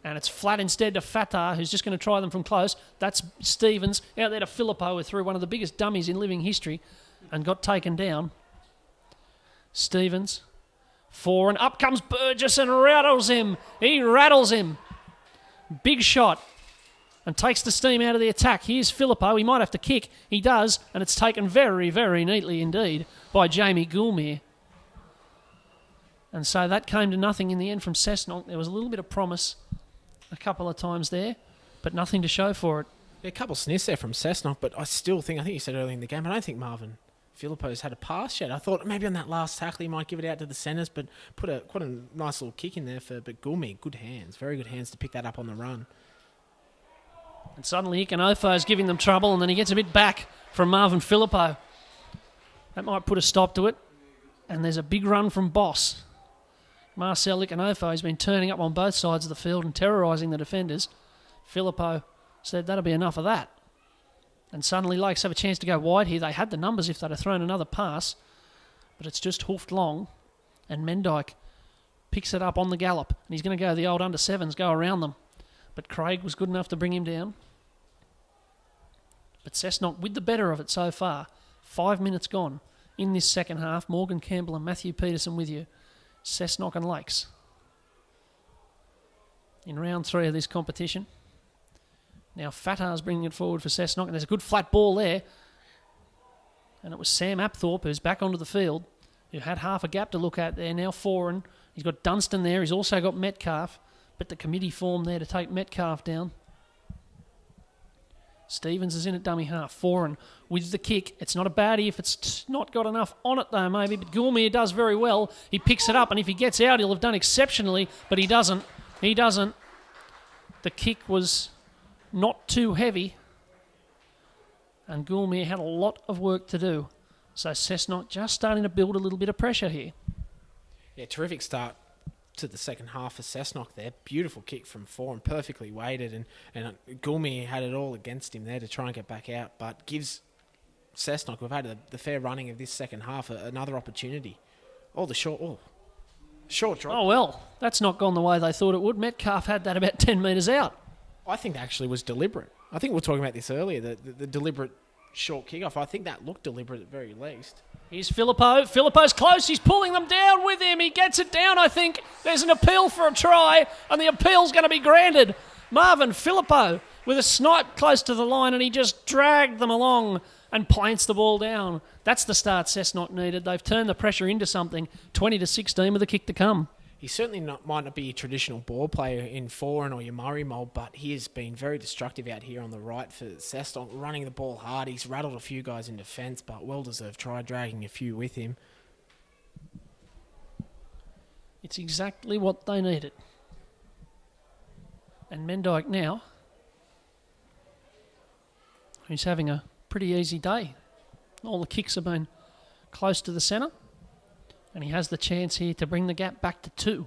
And it's flat instead to Fatah, who's just going to try them from close. That's Stevens out there to Filippo, who threw one of the biggest dummies in living history and got taken down. Stevens, Foran, up comes Burgess and rattles him. He rattles him. Big shot. And takes the steam out of the attack. Here's Filippo. He might have to kick. He does. And it's taken very, very neatly indeed by Jamie Goulmere. And so that came to nothing in the end from Cessnock. There was a little bit of promise a couple of times there, but nothing to show for it. Yeah, a couple of sniffs there from Cessnock, but I think you said earlier in the game, I don't think Marvin Filippo's had a pass yet. I thought maybe on that last tackle he might give it out to the centres, but put quite a nice little kick in there but Goulmere, good hands, very good hands to pick that up on the run. And suddenly Ikanofo is giving them trouble, and then he gets a bit back from Marvin Filippo. That might put a stop to it. And there's a big run from Boss. Marcel Ikanofo has been turning up on both sides of the field and terrorising the defenders. Filippo said that'll be enough of that. And suddenly Lakes have a chance to go wide here. They had the numbers if they'd have thrown another pass, but it's just hoofed long. And Mendyke picks it up on the gallop. And he's going to go the old under-7s, go around them. But Craig was good enough to bring him down. But Cessnock with the better of it so far. 5 minutes gone in this second half. Morgan Campbell and Matthew Peterson with you. Cessnock and Lakes in round 3 of this competition. Now Fatah's bringing it forward for Cessnock, and there's a good flat ball there. And it was Sam Apthorpe who's back onto the field, who had half a gap to look at there. Now Foran. He's got Dunstan there. He's also got Metcalf. But the committee formed there to take Metcalf down. Stevens is in at dummy half. Foran with the kick. It's not a baddie if it's not got enough on it, though, maybe. But Goulmier does very well. He picks it up, and if he gets out, he'll have done exceptionally. But he doesn't. He doesn't. The kick was not too heavy. And Goulmier had a lot of work to do. So Cessnock just starting to build a little bit of pressure here. Yeah, terrific start to the second half for Cessnock there. Beautiful kick from Foran, perfectly weighted, and Goulmier had it all against him there to try and get back out, but gives Cessnock, who've had the fair running of this second half, another opportunity. Short drop. Oh, well, that's not gone the way they thought it would. Metcalf had that about 10 metres out. I think that actually was deliberate. I think we were talking about this earlier, the deliberate short kick-off. I think that looked deliberate at the very least. Here's Filippo. Filippo's close. He's pulling them down with him. He gets it down, I think. There's an appeal for a try, and the appeal's going to be granted. Marvin Filippo with a snipe close to the line, and he just dragged them along and plants the ball down. That's the start Cessnock needed. They've turned the pressure into something. 20-16 with a kick to come. He certainly might not be a traditional ball player in Foran or your Murray mould, but he has been very destructive out here on the right for Cessnock, running the ball hard. He's rattled a few guys in defence, but well-deserved try, dragging a few with him. It's exactly what they needed. And Mendyke now, who's having a pretty easy day. All the kicks have been close to the centre. And he has the chance here to bring the gap back to 2.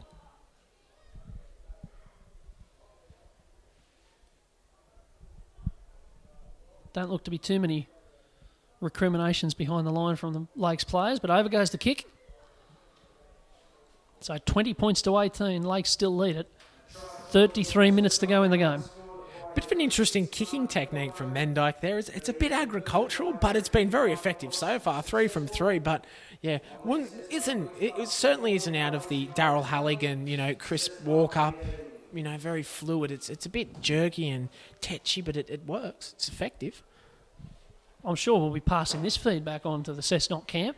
Don't look to be too many recriminations behind the line from the Lakes players, but over goes the kick. So 20 points to 18. Lakes still lead it. 33 minutes to go in the game. Bit of an interesting kicking technique from Mendyke there. It's a bit agricultural, but it's been very effective so far. 3 from 3, but yeah, it certainly isn't out of the Darryl Halligan, crisp walk up, very fluid. It's a bit jerky and tetchy, but it works. It's effective. I'm sure we'll be passing this feedback on to the Cessnock camp.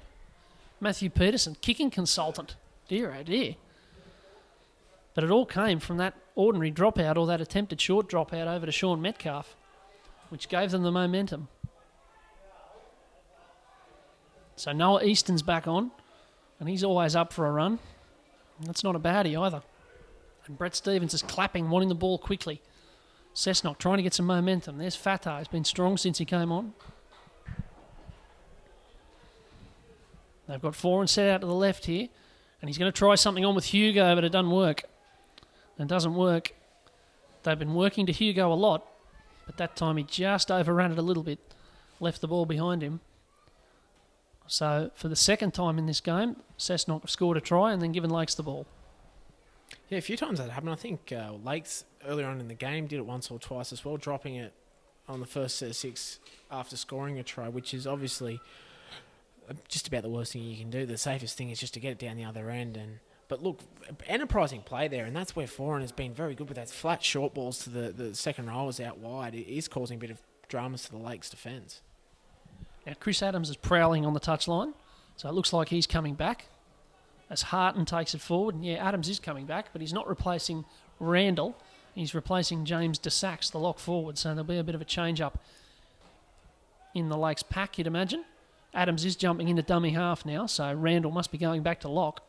Matthew Peterson, kicking consultant. Dear, oh dear. But it all came from that ordinary dropout or that attempted short dropout over to Sean Metcalf, which gave them the momentum. So Noah Easton's back on, and he's always up for a run. That's not a baddie either. And Brett Stevens is clapping, wanting the ball quickly. Cessnock trying to get some momentum. There's Fatah. He's been strong since he came on. They've got Foran set out to the left here, and he's going to try something on with Hugo, but it doesn't work. It doesn't work. They've been working to Hugo a lot, but that time he just overran it a little bit, left the ball behind him. So for the second time in this game, Cessnock have scored a try and then given Lakes the ball. Yeah, a few times that happened. I think Lakes earlier on in the game did it once or twice as well, dropping it on the first set of 6 after scoring a try, which is obviously just about the worst thing you can do. The safest thing is just to get it down the other end. But look, enterprising play there, and that's where Foran has been very good with that flat short balls to the second rowers out wide. It is causing a bit of dramas to the Lakes defence. Now Chris Adams is prowling on the touchline, so it looks like he's coming back as Harton takes it forward. And yeah, Adams is coming back, but he's not replacing Randall. He's replacing James DeSax, the lock forward, so there'll be a bit of a change-up in the Lakes pack, you'd imagine. Adams is jumping into dummy half now, so Randall must be going back to lock.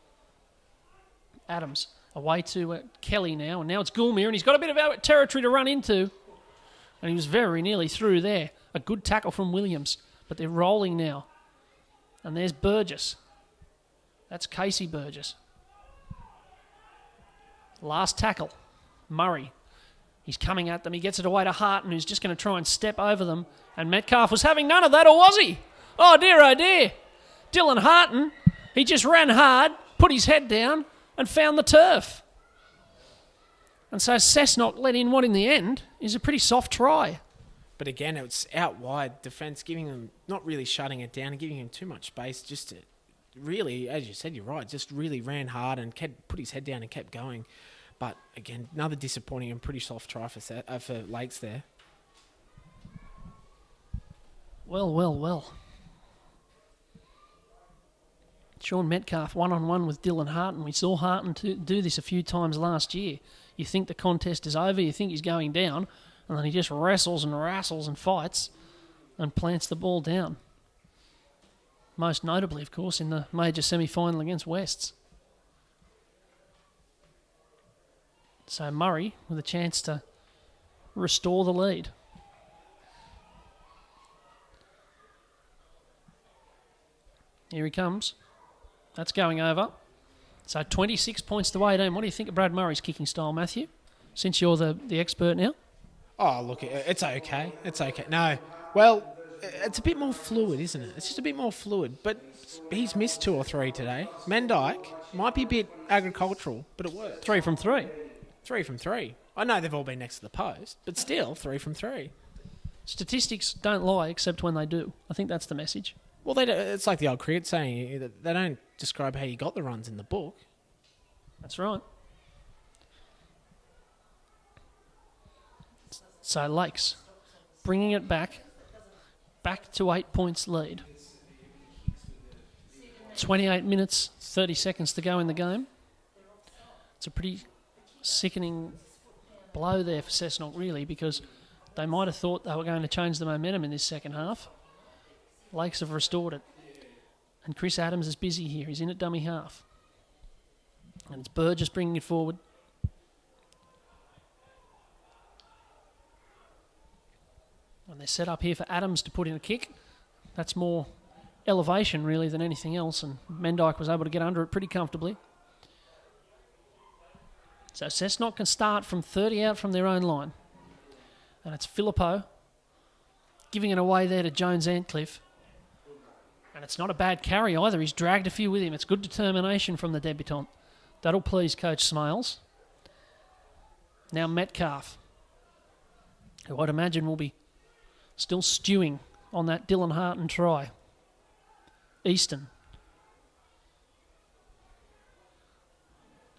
Adams away to Kelly now, and now it's Goulmier, and he's got a bit of territory to run into. And he was very nearly through there. A good tackle from Williams, but they're rolling now. And there's Burgess. That's Casey Burgess. Last tackle, Murray. He's coming at them. He gets it away to Harton, who's just going to try and step over them. And Metcalf was having none of that, or was he? Oh dear. Dylan Harton, he just ran hard, put his head down, and found the turf. And so Cessnock let in what in the end is a pretty soft try. But again, it's out wide defence, giving them, not really shutting it down and giving him too much space, just to really, as you said, you're right, just really ran hard and put his head down and kept going. But again, another disappointing and pretty soft try for Lakes there. Well. Sean Metcalf one-on-one with Dylan Harton. We saw Harton do this a few times last year. You think the contest is over, you think he's going down, And then he just wrestles and wrestles and fights and plants the ball down. Most notably, of course, in the major semi-final against Wests. So Murray with a chance to restore the lead. Here he comes. That's going over. So 26 points to 18. What do you think of Brad Murray's kicking style, Matthew? Since you're the expert now. Oh, look, it's okay. It's okay. No, well, it's a bit more fluid, isn't it? It's just a bit more fluid. But he's missed 2 or 3 today. Mendyke might be a bit agricultural, but it works. 3 from 3. 3 from 3. I know they've all been next to the post, but still 3 from 3. Statistics don't lie except when they do. I think that's the message. Well, it's like the old cricket saying, they don't describe how you got the runs in the book. That's right. So Lakes bringing it back to 8 points lead. 28 minutes, 30 seconds to go in the game. It's a pretty sickening blow there for Cessnock, really, because they might have thought they were going to change the momentum in this second half. Lakes have restored it. And Chris Adams is busy here. He's in at dummy half. And it's Burgess bringing it forward. And they're set up here for Adams to put in a kick. That's more elevation, really, than anything else. And Mendyke was able to get under it pretty comfortably. So Cessnock can start from 30 out from their own line. And it's Filippo giving it away there to Jones-Antcliffe. And it's not a bad carry either. He's dragged a few with him. It's good determination from the debutant. That'll please Coach Smales. Now Metcalf, who I'd imagine will be still stewing on that Dylan Harton try. Easton.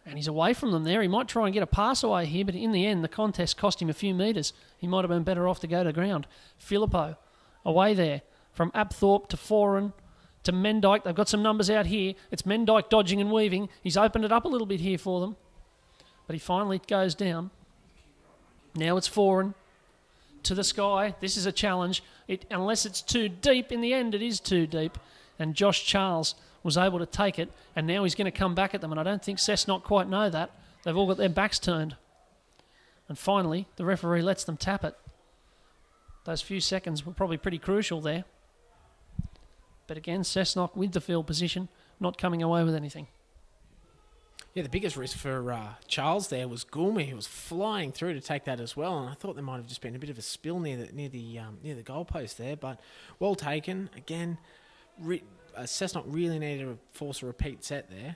And he's away from them there. He might try and get a pass away here, but in the end, the contest cost him a few metres. He might have been better off to go to ground. Filippo, away there. From Apthorpe to Foran to Mendyke. They've got some numbers out here. It's Mendyke dodging and weaving. He's opened it up a little bit here for them. But he finally goes down. Now it's Foran to the sky. This is a challenge. Unless it's too deep, in the end it is too deep. And Josh Charles was able to take it, and now he's going to come back at them, and I don't think Cessnock quite know that. They've all got their backs turned. And finally, the referee lets them tap it. Those few seconds were probably pretty crucial there. But again, Cessnock with the field position, not coming away with anything. Yeah, the biggest risk for Charles there was Goulmy, who was flying through to take that as well, and I thought there might have just been a bit of a spill near the goalpost there, but well taken. Again, Cessnock really needed to force a repeat set there.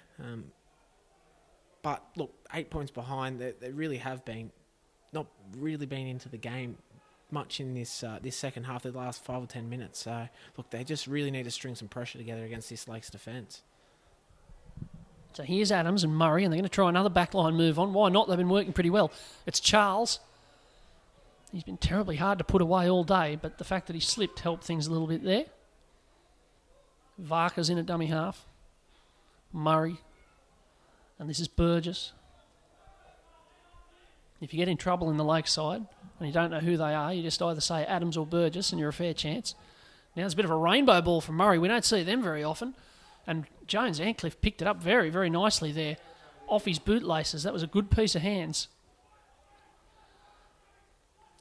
But look, 8 points behind, they really have not really been into the game much in this second half, the last 5 or 10 minutes. So, look, they just really need to string some pressure together against this Lakes defence. So here's Adams and Murray, and they're going to try another backline move on. Why not? They've been working pretty well. It's Charles. He's been terribly hard to put away all day, but the fact that he slipped helped things a little bit there. Varka's in at dummy half. Murray. And this is Burgess. If you get in trouble in the Lakeside and you don't know who they are, you just either say Adams or Burgess and you're a fair chance. Now there's a bit of a rainbow ball from Murray. We don't see them very often. And Jones-Antcliffe picked it up very, very nicely there off his bootlaces. That was a good piece of hands.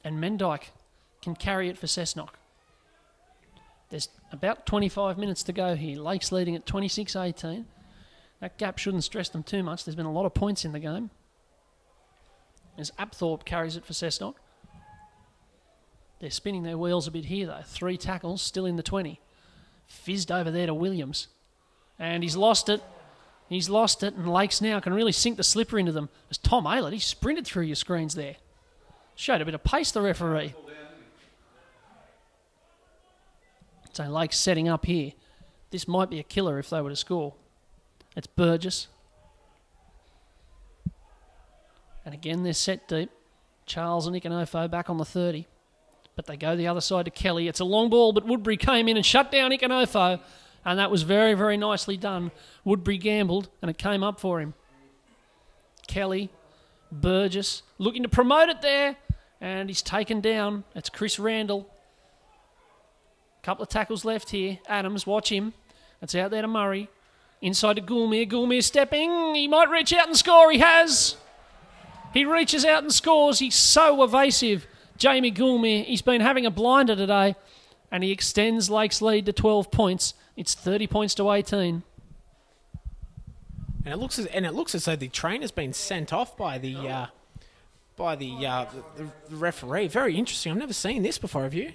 And Mendyke can carry it for Cessnock. There's about 25 minutes to go here. Lakes leading at 26-18. That gap shouldn't stress them too much. There's been a lot of points in the game. As Apthorpe carries it for Cessnock. They're spinning their wheels a bit here, though. 3 tackles, still in the 20. Fizzed over there to Williams. And he's lost it. He's lost it, and Lakes now can really sink the slipper into them. As Tom Aylett, he sprinted through your screens there. Showed a bit of pace, the referee. So Lakes setting up here. This might be a killer if they were to score. It's Burgess. And again, they're set deep. Charles and Ikanofo back on the 30. But they go the other side to Kelly. It's a long ball, but Woodbury came in and shut down Ikanofo. And that was very, very nicely done. Woodbury gambled, and it came up for him. Kelly, Burgess, looking to promote it there. And he's taken down. It's Chris Randall. Couple of tackles left here. Adams, watch him. It's out there to Murray. Inside to Goulmere. Goulmere stepping. He might reach out and score. He has. He reaches out and scores. He's so evasive. Jamie Goulmere. He's been having a blinder today. And he extends Lake's lead to 12 points. It's 30 points to 18. And it looks as though the trainer's been sent off by the referee. Very interesting. I've never seen this before. Have you?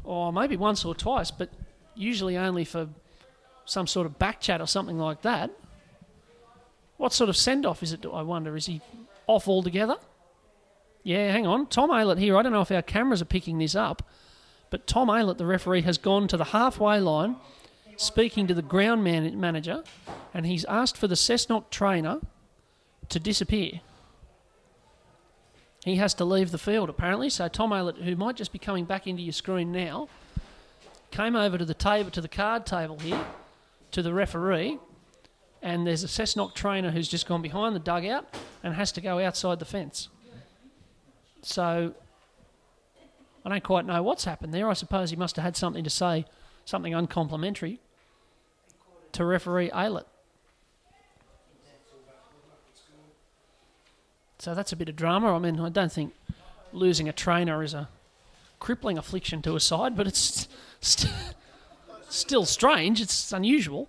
Or maybe once or twice, but usually only for some sort of back chat or something like that. What sort of send-off is it, I wonder? Is he off altogether? Yeah, hang on. Tom Aylett here. I don't know if our cameras are picking this up, but Tom Aylett, the referee, has gone to the halfway line speaking to the ground manager, and he's asked for the Cessnock trainer to disappear. He has to leave the field, apparently. So Tom Aylett, who might just be coming back into your screen now, came over to the table, to the card table here, to the referee, and there's a Cessnock trainer who's just gone behind the dugout and has to go outside the fence. So I don't quite know what's happened there. I suppose he must have had something to say, something uncomplimentary to referee Aylett. So that's a bit of drama. I mean, I don't think losing a trainer is a crippling affliction to a side, but it's still strange. It's unusual.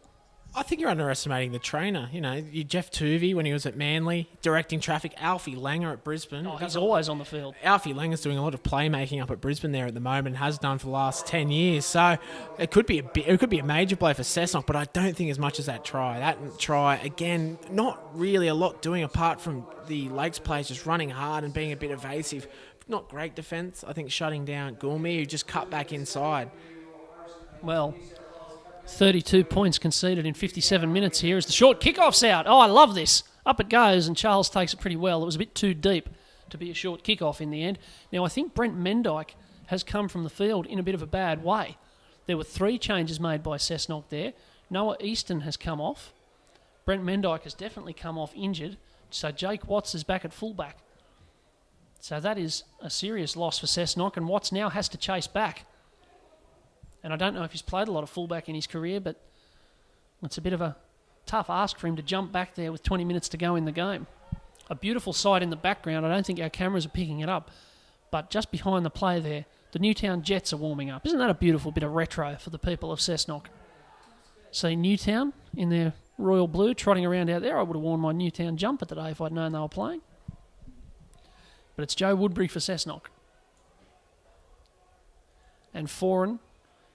I think you're underestimating the trainer. You know, Jeff Tuvey when he was at Manly, directing traffic. Alfie Langer at Brisbane. Oh, he's always on the field. Alfie Langer's doing a lot of playmaking up at Brisbane there at the moment, has done for the last 10 years. So it could be a major blow for Cessnock, but I don't think as much as that try. That try, again, not really a lot doing apart from the Lakes players just running hard and being a bit evasive. Not great defence. I think shutting down Goulmere, who just cut back inside. Well, 32 points conceded in 57 minutes here as the short kickoff's out. Oh, I love this. Up it goes, and Charles takes it pretty well. It was a bit too deep to be a short kickoff in the end. Now, I think Brent Mendyke has come from the field in a bit of a bad way. There were 3 changes made by Cessnock there. Noah Easton has come off. Brent Mendyke has definitely come off injured. So Jake Watts is back at fullback. So that is a serious loss for Cessnock, and Watts now has to chase back. And I don't know if he's played a lot of fullback in his career, but it's a bit of a tough ask for him to jump back there with 20 minutes to go in the game. A beautiful sight in the background. I don't think our cameras are picking it up, but just behind the play there, the Newtown Jets are warming up. Isn't that a beautiful bit of retro for the people of Cessnock? See Newtown in their royal blue trotting around out there. I would have worn my Newtown jumper today if I'd known they were playing. But it's Joe Woodbury for Cessnock. And Foran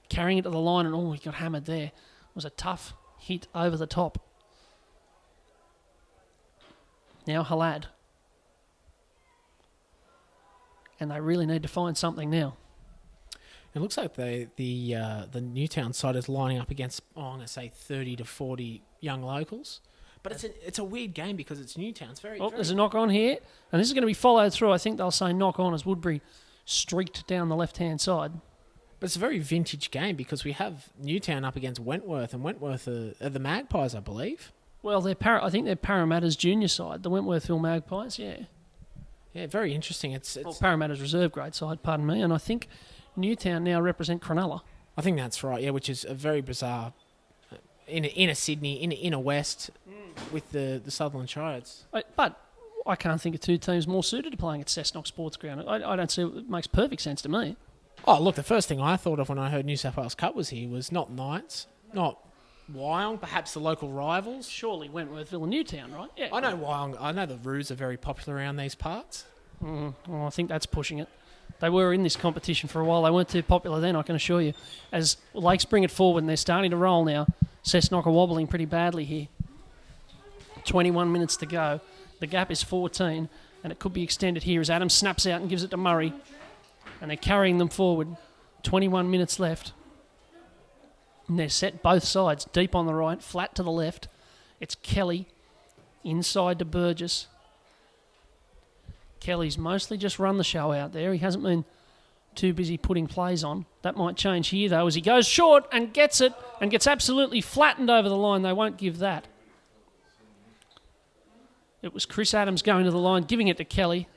carrying it to the line, and he got hammered there. It was a tough hit over the top. Now Halad. And they really need to find something now. It looks like the Newtown side is lining up against, I'm going to say 30 to 40 young locals. But it's a weird game because it's Newtown. It's very. There's a knock on here, and this is going to be followed through. I think they'll say knock on as Woodbury streaked down the left-hand side. But it's a very vintage game because we have Newtown up against Wentworth, and Wentworth are the Magpies, I believe. Well, I think they're Parramatta's junior side, the Wentworthville Magpies, yeah. Yeah, very interesting. It's Parramatta's reserve grade side, pardon me, and I think Newtown now represent Cronulla. I think that's right, yeah, which is a very bizarre in a Sydney, in a West with the Sutherland Shires. But I can't think of 2 teams more suited to playing at Cessnock Sports Ground. I don't see it makes perfect sense to me. Oh, look, the first thing I thought of when I heard New South Wales Cup was here was not Knights, not Wyong, perhaps the local rivals. Surely Wentworthville and Newtown, right? Yeah. I know Wyong. I know the Roos are very popular around these parts. Well, I think that's pushing it. They were in this competition for a while. They weren't too popular then, I can assure you. As Lakes bring it forward and they're starting to roll now, Cessnock are wobbling pretty badly here. 21 minutes to go. The gap is 14, and it could be extended here as Adams snaps out and gives it to Murray. And they're carrying them forward. 21 minutes left. And they're set both sides, deep on the right, flat to the left. It's Kelly inside to Burgess. Kelly's mostly just run the show out there. He hasn't been too busy putting plays on. That might change here, though, as he goes short and gets it and gets absolutely flattened over the line. They won't give that. It was Chris Adams going to the line, giving it to Kelly.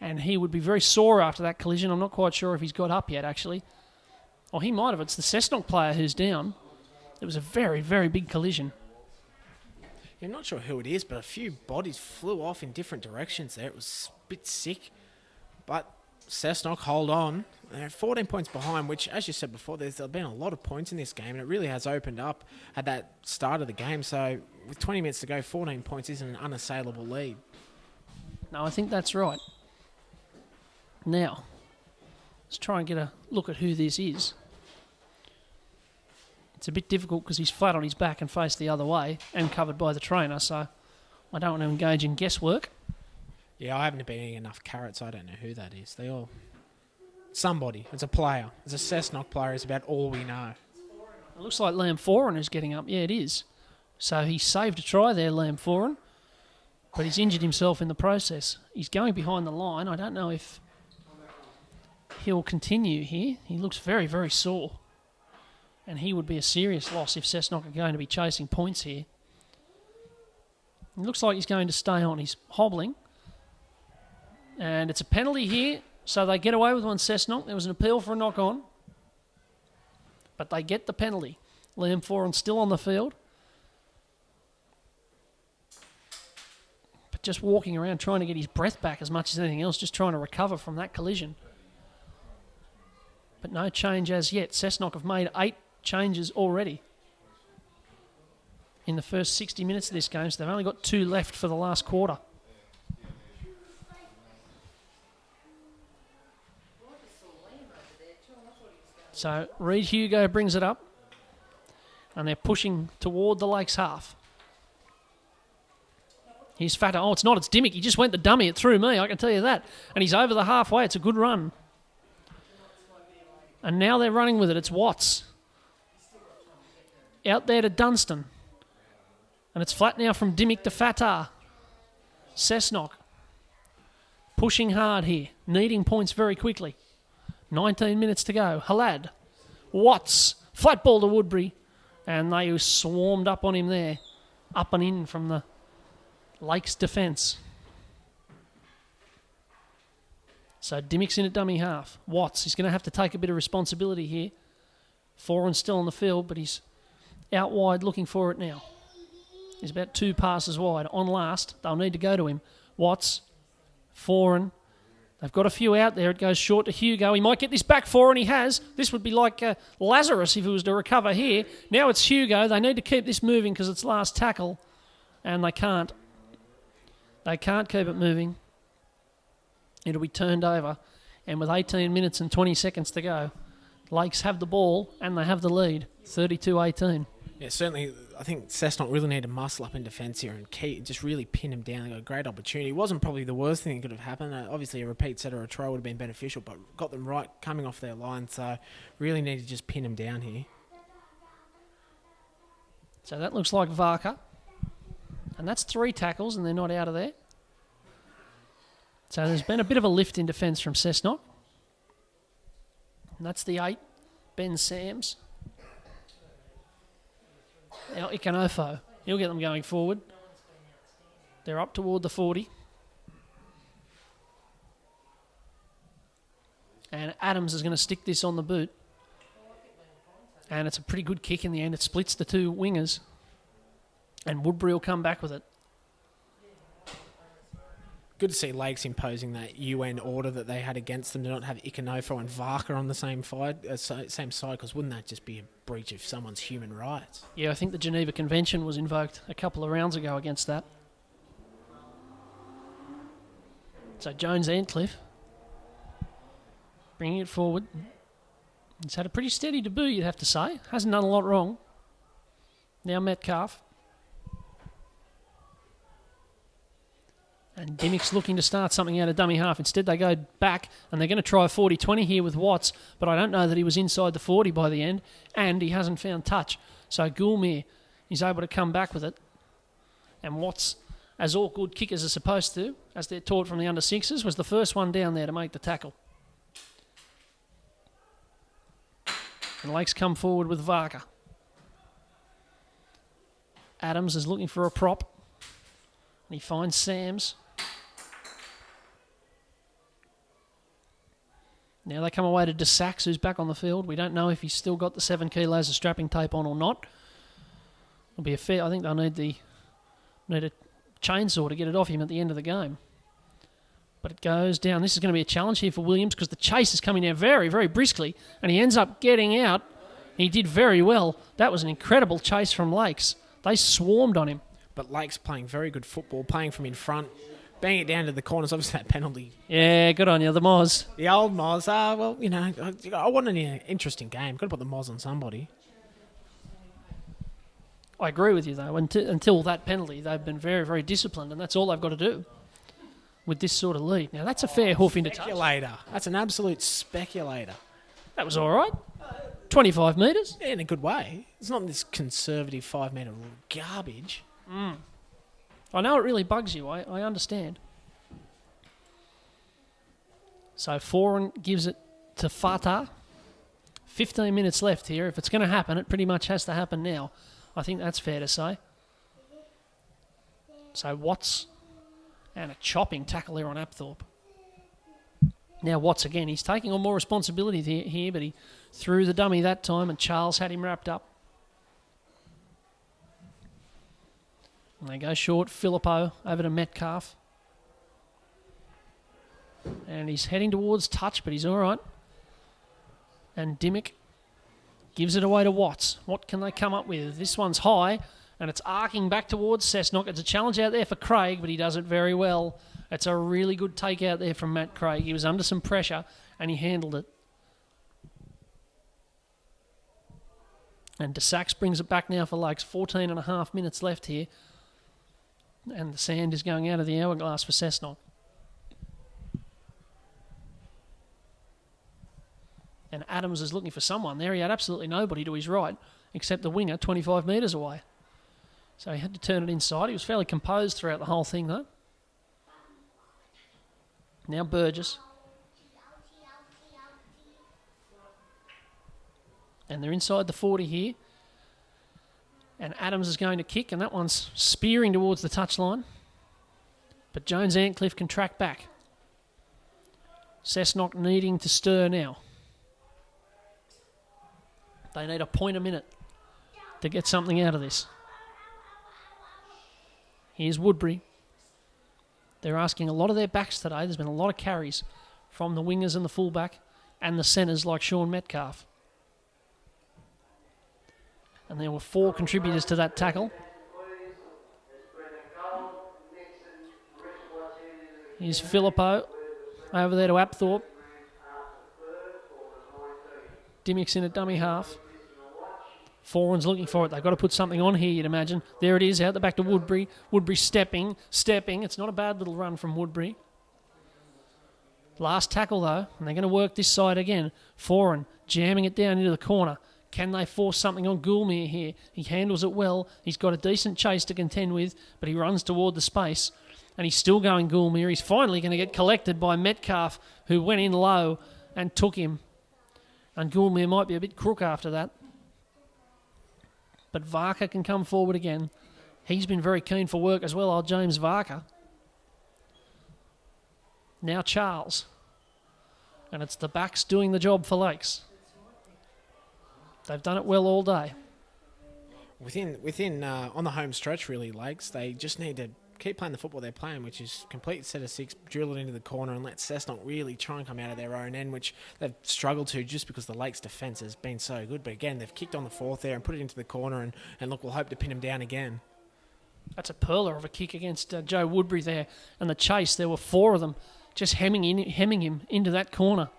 And he would be very sore after that collision. I'm not quite sure if he's got up yet, actually. Or he might have. It's the Cessnock player who's down. It was a very, very big collision. I'm not sure who it is, but a few bodies flew off in different directions there. It was a bit sick. But Cessnock hold on. They're 14 points behind, which, as you said before, there's been a lot of points in this game, and it really has opened up at that start of the game. So with 20 minutes to go, 14 points isn't an unassailable lead. No, I think that's right. Now, let's try and get a look at who this is. It's a bit difficult because he's flat on his back and faced the other way and covered by the trainer, so I don't want to engage in guesswork. Yeah, I haven't been eating enough carrots. I don't know who that is. They all... Somebody. It's a player. It's a Cessnock player. It's about all we know. It looks like Lamforan is getting up. Yeah, it is. So he saved a try there, Lamforan, but he's injured himself in the process. He's going behind the line. I don't know if he'll continue here. He looks very, very sore. And he would be a serious loss if Cessnock are going to be chasing points here. It looks like he's going to stay on. He's hobbling. And it's a penalty here, so they get away with one, Cessnock. There was an appeal for a knock-on. But they get the penalty. Liam Foran still on the field. But just walking around trying to get his breath back as much as anything else, just trying to recover from that collision. But no change as yet. Cessnock have made 8 changes already in the first 60 minutes of this game, so they've only got 2 left for the last quarter. So Reid Hugo brings it up, and they're pushing toward the Lakes half. He's fatter. Oh, it's not. It's Dimmick. He just went the dummy. It threw me, I can tell you that. And he's over the halfway. It's a good run. And now they're running with it. It's Watts. Out there to Dunstan. And it's flat now from Dimmick to Fatah. Cessnock. Pushing hard here. Needing points very quickly. 19 minutes to go. Halad. Watts. Flat ball to Woodbury. And they swarmed up on him there. Up and in from the Lakes defence. So Dimmick's in at dummy half. Watts, he's going to have to take a bit of responsibility here. Foran's still on the field, but he's out wide looking for it now. He's about 2 passes wide. On last, they'll need to go to him. Watts, Foran. They've got a few out there. It goes short to Hugo. He might get this back for, and he has. This would be like Lazarus if he was to recover here. Now it's Hugo. They need to keep this moving because it's last tackle, and they can't. They can't keep it moving. It'll be turned over, and with 18 minutes and 20 seconds to go, Lakes have the ball, and they have the lead, 32-18. Yeah, certainly, I think Cessnock really need to muscle up in defence here and just really pin him down. They got a great opportunity. It wasn't probably the worst thing that could have happened. Obviously, a repeat set or a try would have been beneficial, but got them right coming off their line, so really need to just pin him down here. So that looks like Varka. And that's 3 tackles, and they're not out of there. So there's been a bit of a lift in defence from Cessnock. And that's the 8, Ben Sams. Now Ikanofo, he'll get them going forward. They're up toward the 40. And Adams is going to stick this on the boot. And it's a pretty good kick in the end. It splits the 2 wingers. And Woodbury will come back with it. Good to see Lakes imposing that UN order that they had against them to not have Ikanofo and Varka on the same side, because wouldn't that just be a breach of someone's human rights? Yeah, I think the Geneva Convention was invoked a couple of rounds ago against that. So Jones-Antcliffe bringing it forward. He's had a pretty steady debut, you'd have to say. Hasn't done a lot wrong. Now Metcalf. And Dimmick's looking to start something out of dummy half. Instead, they go back, and they're going to try a 40-20 here with Watts, but I don't know that he was inside the 40 by the end, and he hasn't found touch. So Goulmere is able to come back with it. And Watts, as all good kickers are supposed to, as they're taught from the under-6s, was the first one down there to make the tackle. And Lakes come forward with Varka. Adams is looking for a prop. And he finds Sams. Now they come away to DeSax, who's back on the field. We don't know if he's still got the 7 kilos of strapping tape on or not. It'll be a fair. I think they'll need a chainsaw to get it off him at the end of the game. But it goes down. This is going to be a challenge here for Williams because the chase is coming down very, very briskly, and he ends up getting out. He did very well. That was an incredible chase from Lakes. They swarmed on him. But Lakes playing very good football, playing from in front, banging it down to the corners. Obviously, that penalty. Yeah, good on you, the Moz. The old Moz. Well, you know, I want an interesting game. Got to put the Moz on somebody. I agree with you, though. Until that penalty, they've been very, very disciplined, and that's all they've got to do with this sort of lead. Now, that's a fair hoof into touch. Speculator. That's an absolute speculator. That was all right. 25 metres. Yeah, in a good way. It's not this conservative 5-metre garbage. I know it really bugs you. I understand. So Foran gives it to Fatah. 15 minutes left here. If it's going to happen, it pretty much has to happen now. I think that's fair to say. So Watts and a chopping tackle there on Apthorpe. Now Watts again. He's taking on more responsibility here, but he threw the dummy that time and Charles had him wrapped up. And they go short. Filippo over to Metcalf. And he's heading towards touch, but he's all right. And Dimmick gives it away to Watts. What can they come up with? This one's high, and it's arcing back towards Cessnock. It's a challenge out there for Craig, but he does it very well. It's a really good take out there from Matt Craig. He was under some pressure, and he handled it. And DeSax brings it back now for Lakes. 14 and a half minutes left here. And the sand is going out of the hourglass for Cessnock. And Adams is looking for someone there. He had absolutely nobody to his right, except the winger 25 metres away. So he had to turn it inside. He was fairly composed throughout the whole thing, though. Now Burgess. And they're inside the 40 here. And Adams is going to kick, and that one's spearing towards the touchline. But Jones-Antcliffe can track back. Cessnock needing to stir now. They need a point a minute to get something out of this. Here's Woodbury. They're asking a lot of their backs today. There's been a lot of carries from the wingers and the fullback and the centres like Sean Metcalf. And there were 4 contributors to that tackle. Here's Filippo over there to Apthorpe. Dimmick's in a dummy half. Foran's looking for it. They've got to put something on here, you'd imagine. There it is, out the back to Woodbury. Woodbury stepping. It's not a bad little run from Woodbury. Last tackle, though, and they're going to work this side again. Foran jamming it down into the corner. Can they force something on Goulmere here? He handles it well. He's got a decent chase to contend with, but he runs toward the space. And he's still going Goulmere. He's finally going to get collected by Metcalf, who went in low and took him. And Goulmere might be a bit crook after that. But Varka can come forward again. He's been very keen for work as well, old James Varka. Now Charles. And it's the backs doing the job for Lakes. They've done it well all day. Within on the home stretch, really, Lakes, they just need to keep playing the football they're playing, which is complete set of 6, drill it into the corner and let Cessnock really try and come out of their own end, which they've struggled to just because the Lakes defence has been so good. But again, they've kicked on the 4th there and put it into the corner and look, we'll hope to pin him down again. That's a pearler of a kick against Joe Woodbury there. And the chase, there were 4 of them just hemming him into that corner.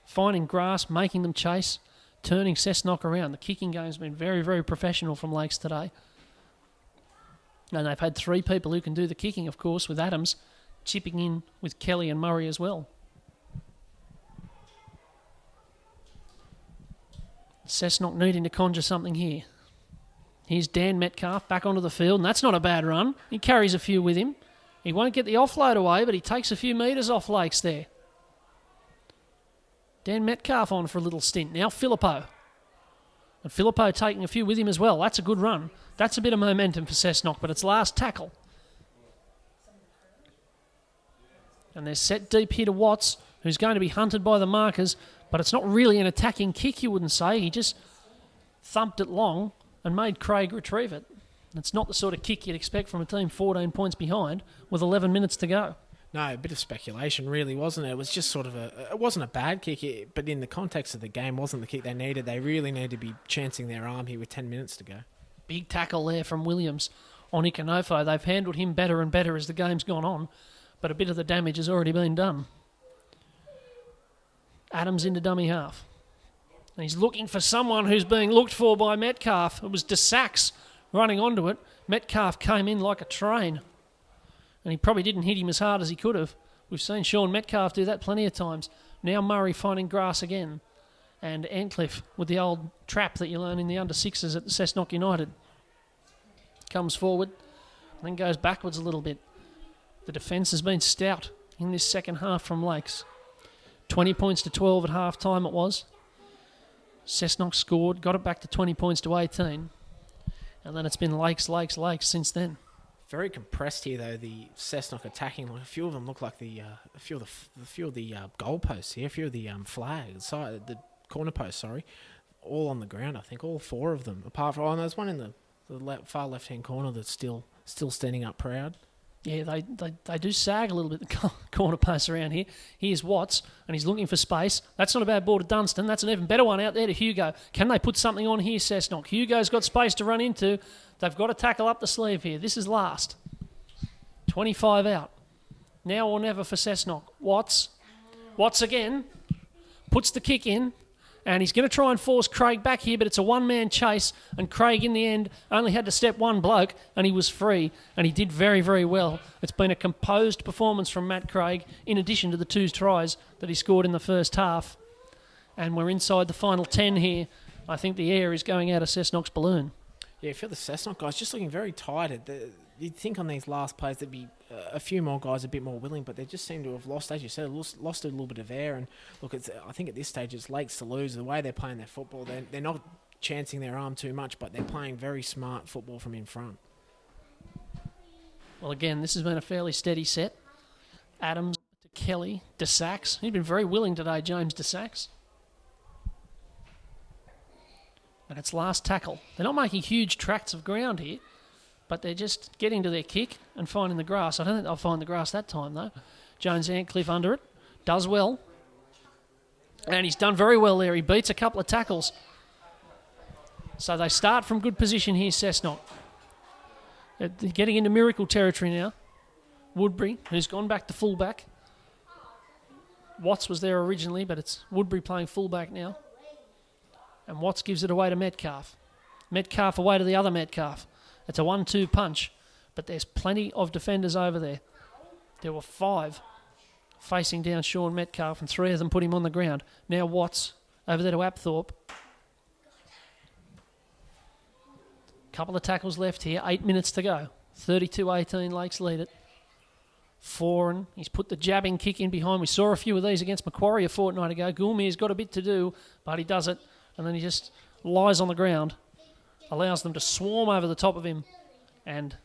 Finding grass, making them chase, turning Cessnock around. The kicking game's been very, very professional from Lakes today. And they've had 3 people who can do the kicking, of course, with Adams chipping in with Kelly and Murray as well. Cessnock needing to conjure something here. Here's Dan Metcalf back onto the field, and that's not a bad run. He carries a few with him. He won't get the offload away, but he takes a few metres off Lakes there. Dan Metcalf on for a little stint. Now Filippo. And Filippo taking a few with him as well. That's a good run. That's a bit of momentum for Cessnock, but it's last tackle. And they're set deep here to Watts, who's going to be hunted by the markers, but it's not really an attacking kick, you wouldn't say. He just thumped it long and made Craig retrieve it. It's not the sort of kick you'd expect from a team 14 points behind with 11 minutes to go. No, a bit of speculation, really, wasn't it? It was just sort of it wasn't a bad kick, but in the context of the game, wasn't the kick they needed. They really need to be chancing their arm here with 10 minutes to go. Big tackle there from Williams on Ikanofo. They've handled him better and better as the game's gone on, but a bit of the damage has already been done. Adams into dummy half. And he's looking for someone who's being looked for by Metcalf. It was DeSax running onto it. Metcalf came in like a train. And he probably didn't hit him as hard as he could have. We've seen Sean Metcalf do that plenty of times. Now Murray finding grass again. And Antcliffe with the old trap that you learn in the under-sixes at Cessnock United. Comes forward and then goes backwards a little bit. The defence has been stout in this second half from Lakes. 20 points to 12 at half-time it was. Cessnock scored, got it back to 20 points to 18. And then it's been Lakes since then. Very compressed here, though. The Cessnock attacking, like a few of them look like a few of the goalposts here, a few of the flags, the corner posts. Sorry, all on the ground. I think all four of them. Apart from there's one in the far left-hand corner that's still standing up proud. Yeah, they do sag a little bit, the corner posts around here. Here's Watts, and he's looking for space. That's not a bad ball to Dunstan. That's an even better one out there to Hugo. Can they put something on here, Cessnock? Hugo's got space to run into. They've got to tackle up the sleeve here. This is last. 25 out. Now or never for Cessnock. Watts again. Puts the kick in. And he's going to try and force Craig back here, but it's a one-man chase. And Craig, in the end, only had to step one bloke, and he was free. And he did very, very well. It's been a composed performance from Matt Craig, in addition to the 2 tries that he scored in the first half. And we're inside the final 10 here. I think the air is going out of Cessnock's balloon. Yeah, I feel the Cessnock guys just looking very tired. You'd think on these last plays there'd be a few more guys a bit more willing, but they just seem to have lost, as you said, lost a little bit of air. And look, I think at this stage it's Lakes to lose. The way they're playing their football, they're not chancing their arm too much, but they're playing very smart football from in front. Well, again, this has been a fairly steady set. Adams to Kelly, DeSax. He's been very willing today, James DeSax. And it's last tackle. They're not making huge tracts of ground here, but they're just getting to their kick and finding the grass. I don't think they'll find the grass that time, though. Jones Antcliffe under it. Does well. And he's done very well there. He beats a couple of tackles. So they start from good position here, Cessnock. They're getting into miracle territory now. Woodbury, who's gone back to fullback. Watts was there originally, but it's Woodbury playing fullback now. And Watts gives it away to Metcalf. Metcalf away to the other Metcalf. It's a 1-2 punch, but there's plenty of defenders over there. There were 5 facing down Sean Metcalf, and 3 of them put him on the ground. Now Watts over there to Apthorpe. Couple of tackles left here. 8 minutes to go. 32-18, Lakes lead it. Foran, he's put the jabbing kick in behind. We saw a few of these against Macquarie a fortnight ago. Goulmier's got a bit to do, but he does it, and then he just lies on the ground. Allows them to swarm over the top of him, and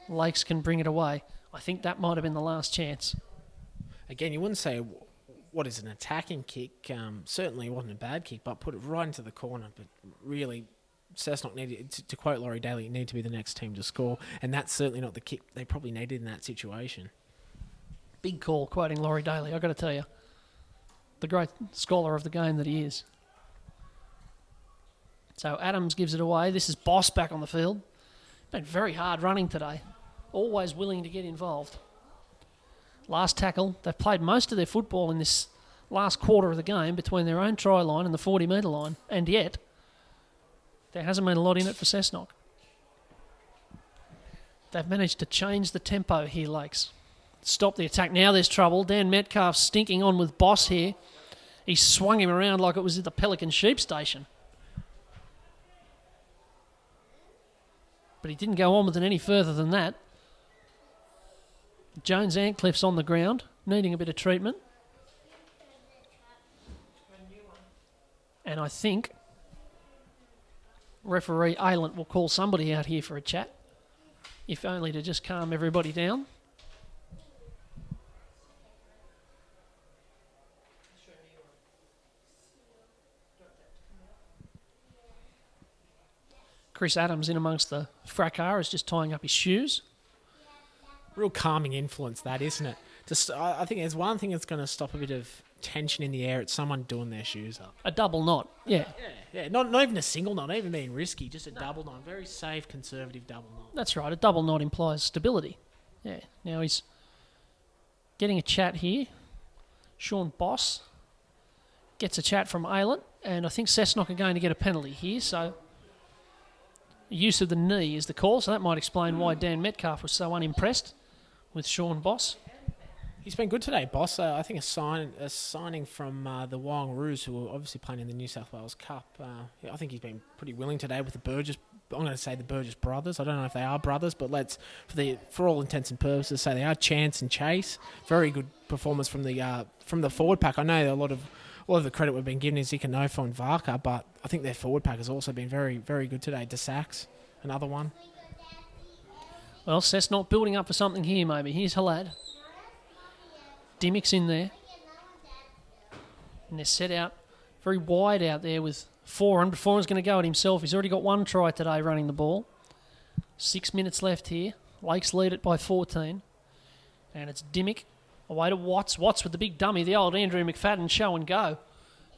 Lakes can bring it away. I think that might have been the last chance. Again, you wouldn't say what is an attacking kick. Certainly it wasn't a bad kick, but put it right into the corner. But really, Cessnock needed, to quote Laurie Daly, need to be the next team to score, and that's certainly not the kick they probably needed in that situation. Big call, quoting Laurie Daly, I've got to tell you. The great scholar of the game that he is. So Adams gives it away. This is Boss back on the field. Been very hard running today. Always willing to get involved. Last tackle. They've played most of their football in this last quarter of the game between their own try line and the 40-metre line. And yet, there hasn't been a lot in it for Cessnock. They've managed to change the tempo here, Lakes. Stop the attack. Now there's trouble. Dan Metcalf stinking on with Boss here. He swung him around like it was at the Pelican Sheep Station. But he didn't go on with it any further than that. Jones Antcliffe's on the ground, needing a bit of treatment. And I think referee Aylent will call somebody out here for a chat, if only to just calm everybody down. Chris Adams in amongst the fracas is just tying up his shoes. Real calming influence, that, isn't it? I think there's one thing that's going to stop a bit of tension in the air. It's someone doing their shoes up. A double knot, yeah. Yeah. Not even a single knot, not even being risky, just a double knot. Very safe, conservative double knot. That's right. A double knot implies stability. Yeah. Now he's getting a chat here. Sean Boss gets a chat from Aylett, and I think Cessnock are going to get a penalty here, so use of the knee is the call, so that might explain why Dan Metcalf was so unimpressed with Sean Boss. He's been good today, Boss. I think a signing from the Warangaroos, who are obviously playing in the New South Wales Cup. I think he's been pretty willing today with the Burgess. I'm going to say the Burgess brothers. I don't know if they are brothers, but let's, for all intents and purposes, say they are. Chance and Chase. Very good performance from the forward pack. I know a lot of the credit we've been giving is Ikanofo and Varka, but I think their forward pack has also been very, very good today. DeSax, another one. Well, Cessnock building up for something here, maybe. Here's Halad. Dimmick's in there. And they're set out very wide out there with Foran. But Foran's going to go at himself. He's already got one try today running the ball. 6 minutes left here. Lakes lead it by 14. And it's Dimmick away to Watts. Watts with the big dummy, the old Andrew McFadden show and go.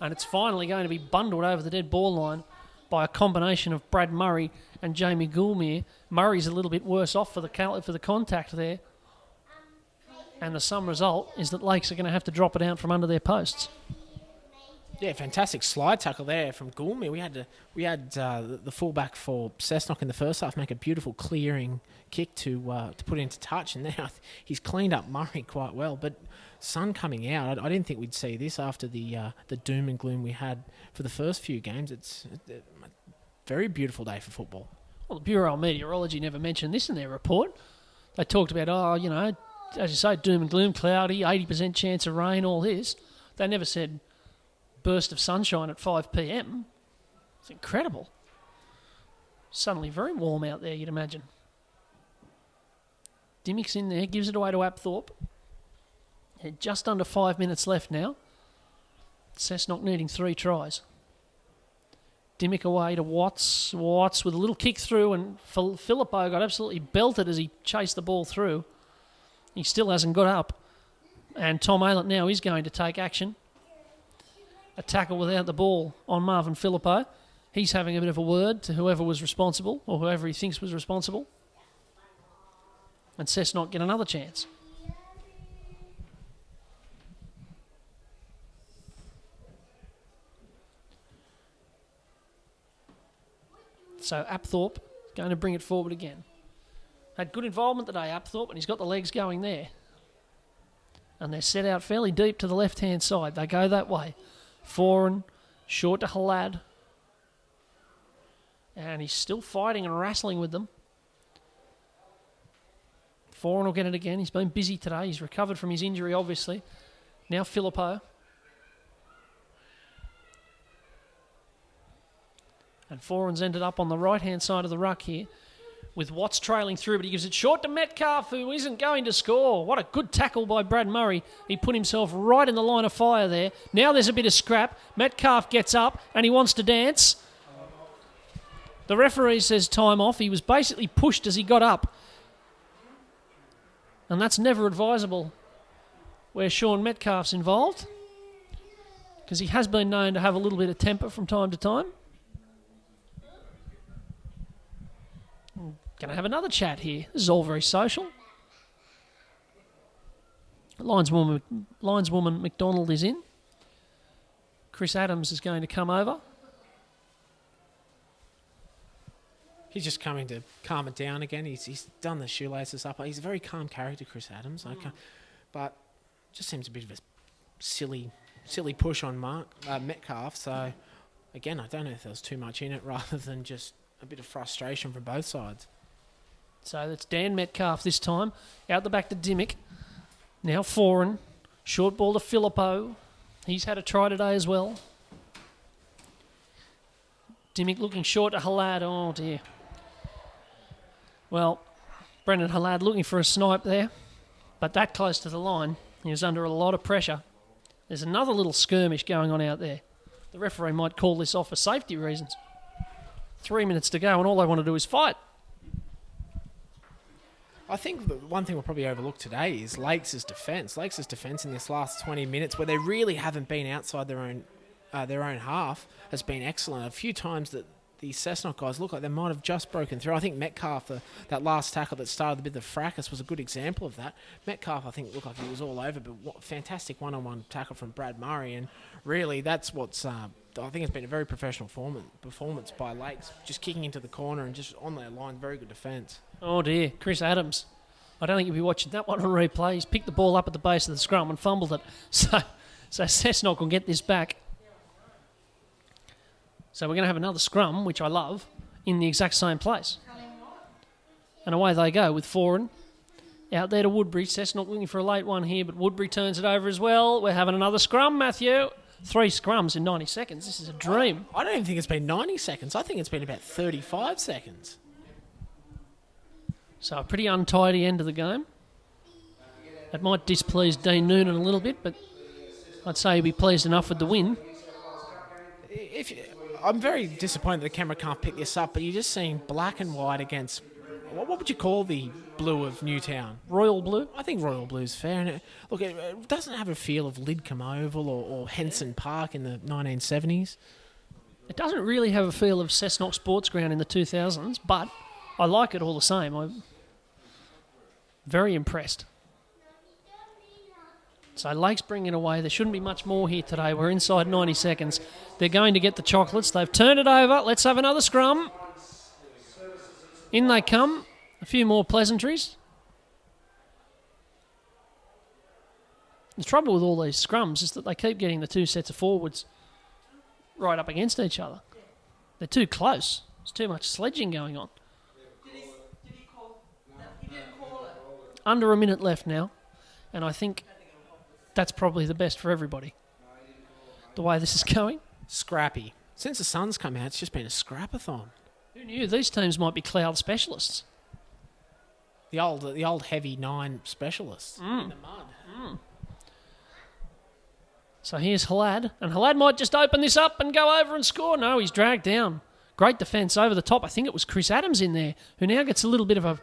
And it's finally going to be bundled over the dead ball line by a combination of Brad Murray and Jamie Goulmere. Murray's a little bit worse off for the contact there. And the sum result is that Lakes are going to have to drop it out from under their posts. Yeah, fantastic slide tackle there from Goulmere. We had the fullback for Cessnock in the first half make a beautiful clearing kick to put it into touch, and now he's cleaned up Murray quite well. But sun coming out, I didn't think we'd see this after the doom and gloom we had for the first few games. It's a very beautiful day for football. Well, the Bureau of Meteorology never mentioned this in their report. They talked about, as you say, doom and gloom, cloudy, 80% chance of rain, all this. They never said burst of sunshine at 5 p.m. It's incredible. Suddenly very warm out there, you'd imagine. Dimmick's in there, gives it away to Apthorpe. Just under 5 minutes left now. Cessnock needing 3 tries. Dimmick away to Watts. Watts with a little kick through, and Filippo got absolutely belted as he chased the ball through. He still hasn't got up. And Tom Aylett now is going to take action. A tackle without the ball on Marvin Filippo. He's having a bit of a word to whoever was responsible, or whoever he thinks was responsible. And Cessnock get another chance. So Apthorpe is going to bring it forward again. Had good involvement today, Apthorpe, and he's got the legs going there. And they're set out fairly deep to the left-hand side. They go that way. Foran, short to Halad. And he's still fighting and wrestling with them. Foran will get it again. He's been busy today. He's recovered from his injury, obviously. Now Filippo. And Foran's ended up on the right-hand side of the ruck here, with Watts trailing through, but he gives it short to Metcalf, who isn't going to score. What a good tackle by Brad Murray. He put himself right in the line of fire there. Now there's a bit of scrap. Metcalf gets up, and he wants to dance. The referee says time off. He was basically pushed as he got up. And that's never advisable where Sean Metcalf's involved, because he has been known to have a little bit of temper from time to time. Going to have another chat here. This is all very social. Lineswoman McDonald is in. Chris Adams is going to come over. He's just coming to calm it down again. He's done the shoelaces up. He's a very calm character, Chris Adams. But just seems a bit of a silly push on Metcalf. So, again, I don't know if there was too much in it rather than just a bit of frustration from both sides. So that's Dan Metcalf this time. Out the back to Dimmick. Now Foran. Short ball to Filippo. He's had a try today as well. Dimmick looking short to Halad. Oh, dear. Well, Brendan Halad looking for a snipe there. But that close to the line, he was under a lot of pressure. There's another little skirmish going on out there. The referee might call this off for safety reasons. 3 minutes to go, and all they want to do is fight. I think the one thing we'll probably overlook today is Lakes' defence. Lakes' defence in this last 20 minutes, where they really haven't been outside their own half, has been excellent. A few times that the Cessnock guys look like they might have just broken through. I think Metcalf, that last tackle that started a bit of fracas, was a good example of that. Metcalf, I think, looked like he was all over, but fantastic one-on-one tackle from Brad Murray, and really that's what's... I think it's been a very professional performance by Lakes, just kicking into the corner and just on their line, very good defence. Oh dear, Chris Adams. I don't think you'll be watching that one on replay. He's picked the ball up at the base of the scrum and fumbled it. So Cessnock will get this back. So we're going to have another scrum, which I love, in the exact same place. And away they go with Foran. Out there to Woodbury. Cessnock looking for a late one here, but Woodbury turns it over as well. We're having another scrum, Matthew. 3 scrums in 90 seconds. This is a dream. I don't even think it's been 90 seconds. I think it's been about 35 seconds. So a pretty untidy end of the game. It might displease Dean Noonan a little bit, but I'd say he'll be pleased enough with the win. I'm very disappointed the camera can't pick this up, but you're just seeing black and white against... What would you call the blue of Newtown? Royal blue? I think royal blue's fair. And it doesn't have a feel of Lidcombe Oval or Henson Park in the 1970s. It doesn't really have a feel of Cessnock Sports Ground in the 2000s, but I like it all the same. I'm very impressed. So Lakes bring it away. There shouldn't be much more here today. We're inside 90 seconds. They're going to get the chocolates. They've turned it over. Let's have another scrum. In they come. A few more pleasantries. The trouble with all these scrums is that they keep getting the two sets of forwards right up against each other. They're too close. There's too much sledging going on. Did he call? He didn't call it. Under a minute left now, and I think that's probably the best for everybody. The way this is going. Scrappy. Since the sun's come out, it's just been a scrapathon. Who knew these teams might be cloud specialists? The old heavy 9 specialists in the mud. So here's Halad, and Halad might just open this up and go over and score. No, he's dragged down. Great defence over the top. I think it was Chris Adams in there, who now gets a little bit of a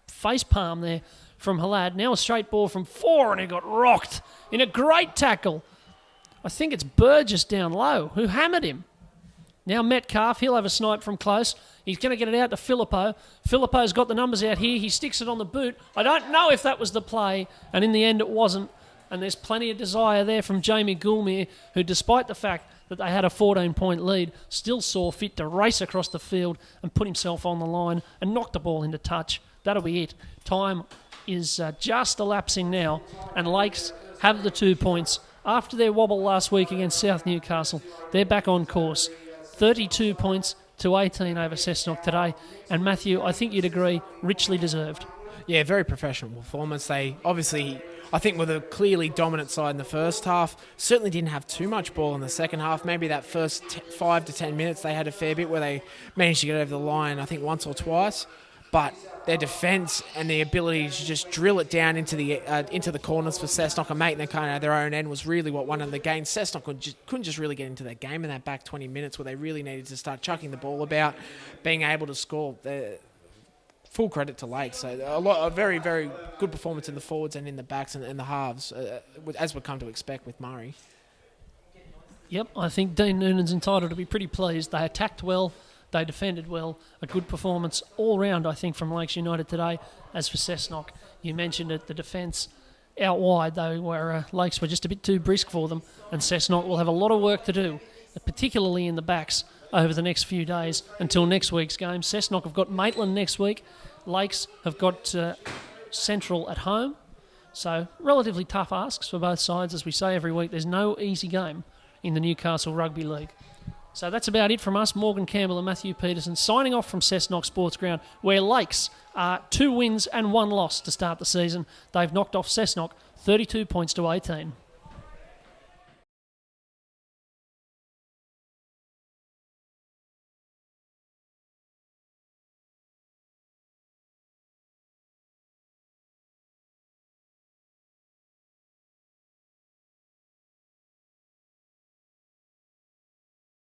face palm there from Halad. Now a straight ball from 4, and he got rocked in a great tackle. I think it's Burgess down low who hammered him. Now Metcalf, he'll have a snipe from close. He's going to get it out to Filippo. Filippo's got the numbers out here. He sticks it on the boot. I don't know if that was the play, and in the end it wasn't. And there's plenty of desire there from Jamie Goulmere, who, despite the fact that they had a 14-point lead, still saw fit to race across the field and put himself on the line and knock the ball into touch. That'll be it. Time is just elapsing now, and Lakes have the 2 points. After their wobble last week against South Newcastle, they're back on course. 32 points to 18 over Cessnock today. And Matthew, I think you'd agree, richly deserved. Yeah, very professional performance. They obviously, I think, were the clearly dominant side in the first half. Certainly didn't have too much ball in the second half. Maybe that first 5 to 10 minutes they had a fair bit where they managed to get over the line, I think, once or twice. But their defence and the ability to just drill it down into the corners for Cessnock and make them kind of their own end was really what won them the game. Cessnock couldn't just really get into their game in that back 20 minutes where they really needed to start chucking the ball about, being able to score. Full credit to Lakes. So a very, very good performance in the forwards and in the backs and the halves, as we've come to expect with Murray. Yep, I think Dean Noonan's entitled to be pretty pleased. They attacked well. They defended well. A good performance all round, I think, from Lakes United today. As for Cessnock, you mentioned it, the defence out wide, though, where Lakes were just a bit too brisk for them, and Cessnock will have a lot of work to do, particularly in the backs, over the next few days until next week's game. Cessnock have got Maitland next week. Lakes have got Central at home. So relatively tough asks for both sides. As we say every week, there's no easy game in the Newcastle Rugby League. So that's about it from us, Morgan Campbell and Matthew Peterson, signing off from Cessnock Sports Ground, where Lakes are 2 wins and 1 loss to start the season. They've knocked off Cessnock 32 points to 18.